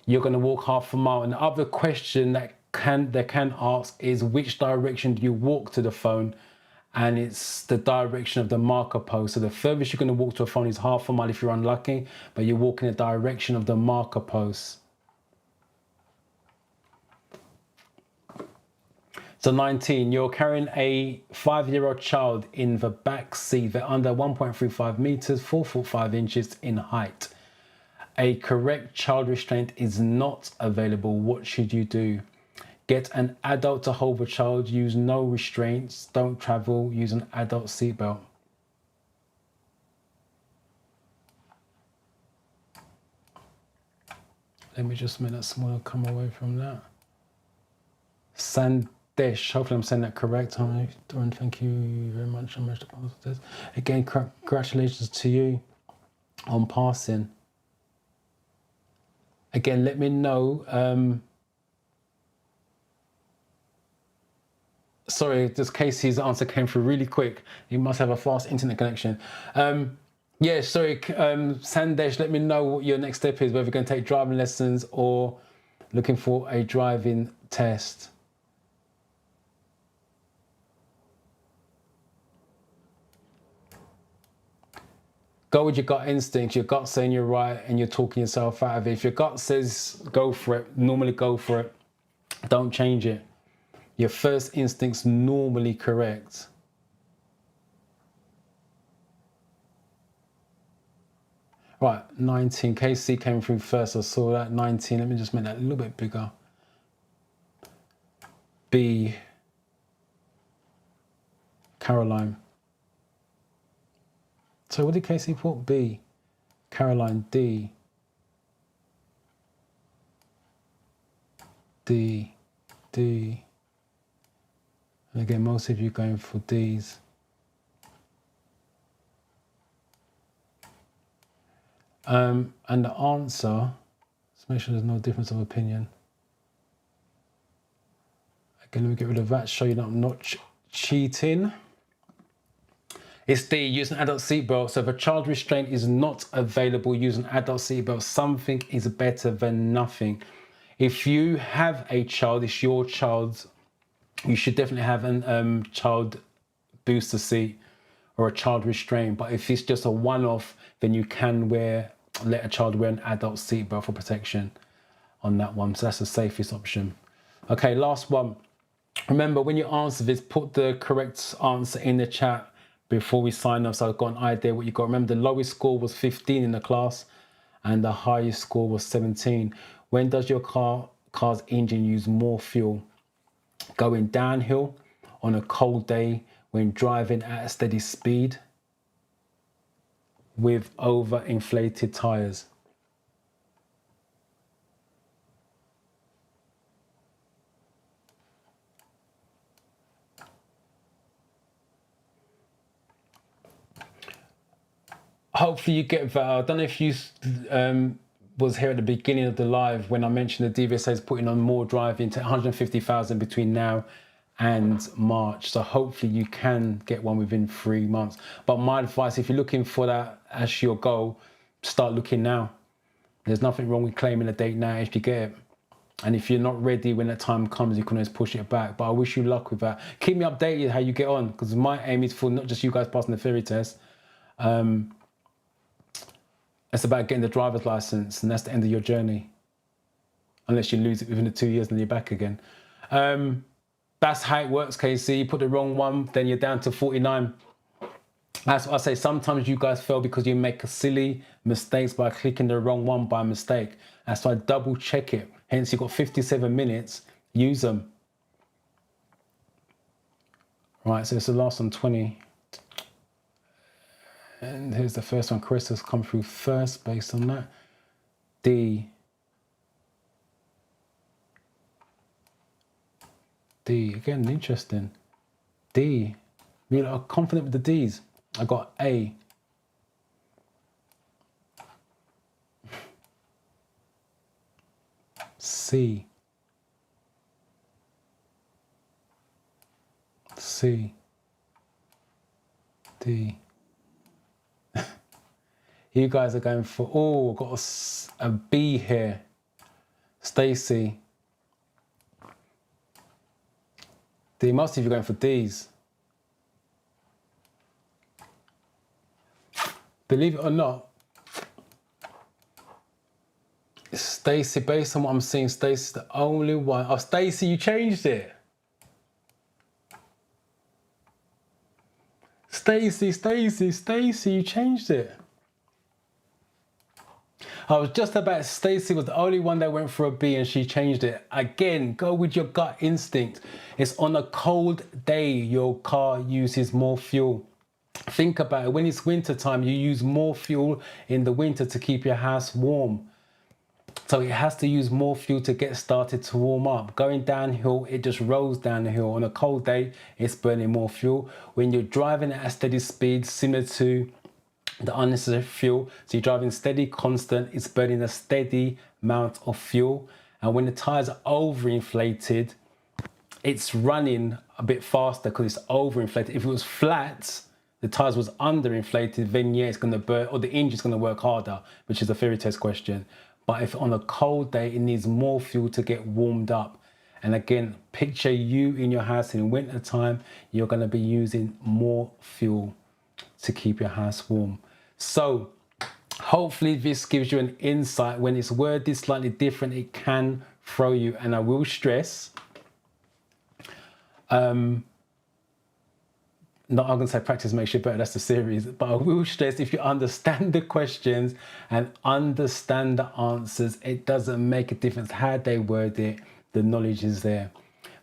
you're going to walk half a mile. And the other question that they can ask is, which direction do you walk to the phone? And it's the direction of the marker post. So the furthest you're going to walk to a phone is half a mile if you're unlucky, but you're walking the direction of the marker post. So 19, you're carrying a 5-year-old child in the back seat. They're under 1.35 meters, 4 foot 5 inches in height. A correct child restraint is not available. What should you do? Get an adult to hold the child. Use no restraints. Don't travel. Use an adult seatbelt. Let me just make that smaller, come away from that. Sandesh, hopefully I'm saying that correct. Hi, Dorian, thank you very much. I managed to pass this. Again, congratulations to you on passing. Again, let me know. Sorry, this Casey's answer came through really quick. You must have a fast internet connection. Yeah, sorry, Sandesh, let me know what your next step is, whether you're going to take driving lessons or looking for a driving test. Go with your gut instinct. Your gut saying you're right and you're talking yourself out of it. If your gut says go for it, normally go for it. Don't change it. Your first instinct's normally correct. Right, 19. KC came through first. I saw that. 19. Let me just make that a little bit bigger. B. Caroline. So what did KC put? B. Caroline. D. D. D. And again, most of you going for D's. And the answer, let's make sure there's no difference of opinion. Again, let me get rid of that, show you that I'm not cheating. It's D, use an adult seatbelt. So if a child restraint is not available, use an adult seatbelt. Something is better than nothing. If you have a child, it's your child, you should definitely have a child booster seat or a child restraint. But if it's just a one-off, then you can let a child wear an adult seatbelt for protection on that one. So that's the safest option. Okay, last one. Remember, when you answer this, put the correct answer in the chat before we sign off, so I've got an idea what you got. Remember, the lowest score was 15 in the class and the highest score was 17. When does your car's engine use more fuel? Going downhill, on a cold day, when driving at a steady speed, with overinflated tires. Hopefully you get that. I don't know if you was here at the beginning of the live when I mentioned the DVSA is putting on more driving to 150,000 between now and March. So hopefully you can get one within 3 months. But my advice, if you're looking for that as your goal, start looking now. There's nothing wrong with claiming a date now if you get it. And if you're not ready when that time comes, you can always push it back. But I wish you luck with that. Keep me updated how you get on, because my aim is for not just you guys passing the theory test. It's about getting the driver's license, and that's the end of your journey. Unless you lose it within the 2 years and you're back again. That's how it works, KC. You put the wrong one, then you're down to 49. That's what I say. Sometimes you guys fail because you make silly mistakes by clicking the wrong one by mistake. That's why I double check it. Hence, you've got 57 minutes. Use them. Right, so it's the last one, 20. And here's the first one. Chris has come through first based on that. D. D, again, interesting. D. You are confident with the D's. I got A. C. C. D. You guys are going for, oh, I've got a B here. Stacy. D, most of you are going for D's. Believe it or not, Stacy, based on what I'm seeing, Stacy's the only one. Oh, Stacy, you changed it. Stacy, you changed it. I was just about, Stacy was the only one that went for a B and she changed it. Again, go with your gut instinct. It's on a cold day, your car uses more fuel. Think about it, when it's winter time, you use more fuel in the winter to keep your house warm. So it has to use more fuel to get started to warm up. Going downhill, it just rolls down the hill. On a cold day, it's burning more fuel. When you're driving at a steady speed, similar to the unnecessary fuel, so you're driving steady, constant, it's burning a steady amount of fuel. And when the tires are overinflated, it's running a bit faster because it's overinflated. If it was flat, the tires was underinflated, then yeah, it's going to burn, or the engine's going to work harder, which is a theory test question. But if on a cold day, it needs more fuel to get warmed up. And again, picture you in your house in winter time, you're going to be using more fuel to keep your house warm. So hopefully this gives you an insight. When it's worded slightly different, it can throw you. And I will stress, not I'm going to say practice makes you better, that's the series, but I will stress, if you understand the questions and understand the answers, it doesn't make a difference how they word it, the knowledge is there.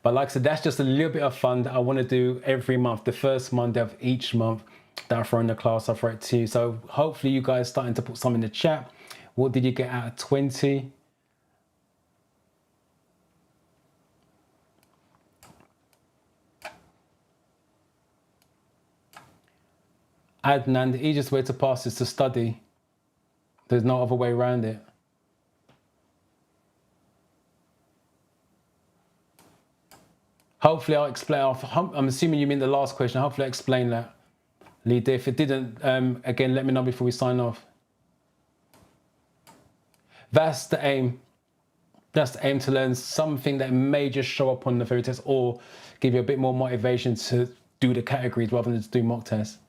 But like I said, that's just a little bit of fun that I want to do every month. The first Monday of each month that I throw in the class, I throw it to you. So hopefully you guys starting to put some in the chat. What did you get out of 20? Adnan, the easiest way to pass is to study. There's no other way around it. Hopefully I'll explain. I'm assuming you mean the last question. Hopefully I explained that. Lida, if it didn't, again, let me know before we sign off. That's the aim. That's the aim, to learn something that may just show up on the theory test or give you a bit more motivation to do the categories rather than just do mock tests.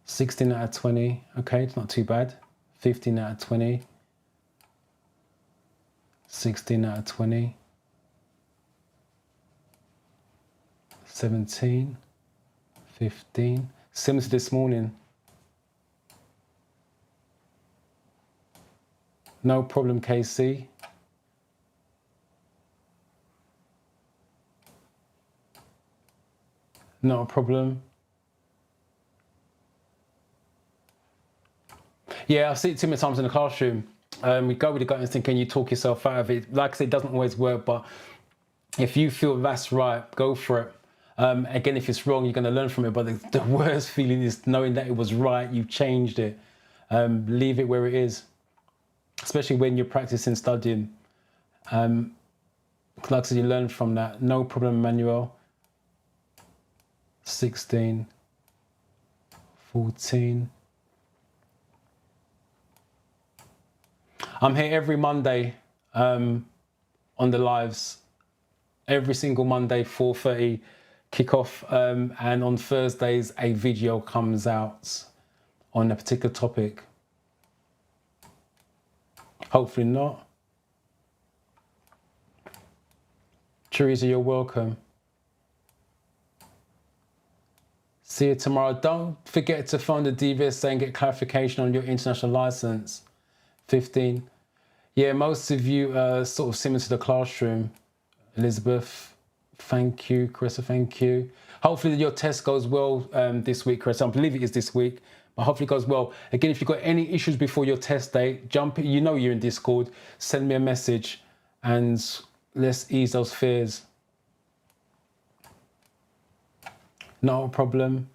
16 out of 20. Okay, it's not too bad. 15 out of 20. 16 out of 20. 17. 15. Similar to this morning. No problem, KC. Not a problem. Yeah, I've seen it too many times in the classroom. We go with the gut instinct and you talk yourself out of it. Like I said, it doesn't always work, but if you feel that's right, go for it. Again, if it's wrong, you're going to learn from it. But the worst feeling is knowing that it was right, you've changed it. Leave it where it is, especially when you're practicing studying. Like I said, you learn from that. No problem, Emmanuel. 16, 14. I'm here every Monday on the lives. Every single Monday, 4:30 kickoff. And on Thursdays, a video comes out on a particular topic. Hopefully not. Teresa, you're welcome. See you tomorrow. Don't forget to phone the DVSA and get clarification on your international license. 15. Yeah, most of you sort of similar to the classroom. Elizabeth, thank you. Carissa, thank you. Hopefully your test goes well this week, Carissa. I believe it is this week, but hopefully it goes well. Again, if you've got any issues before your test day, jump in. You know you're in Discord. Send me a message and let's ease those fears. Not a problem.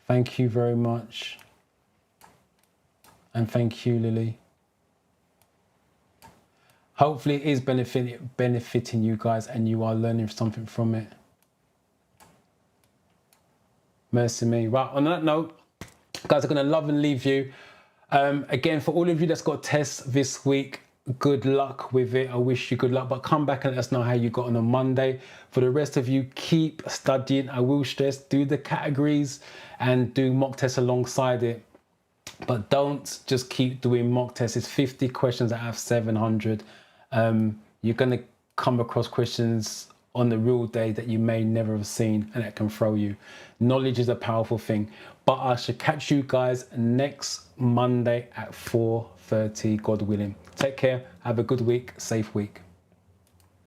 Thank you very much. And thank you, Lily. Hopefully it is benefiting you guys and you are learning something from it. Mercy me. Right, on that note, guys, I'm going to love and leave you. Again, for all of you that's got tests this week, good luck with it. I wish you good luck, but come back and let us know how you got on Monday. For the rest of you, keep studying. I will stress, do the categories and do mock tests alongside it. But don't just keep doing mock tests. It's 50 questions out of 700. You're going to come across questions on the real day that you may never have seen, and that can throw you. Knowledge is a powerful thing. But I shall catch you guys next Monday at 4:30, God willing. Take care. Have a good week. Safe week.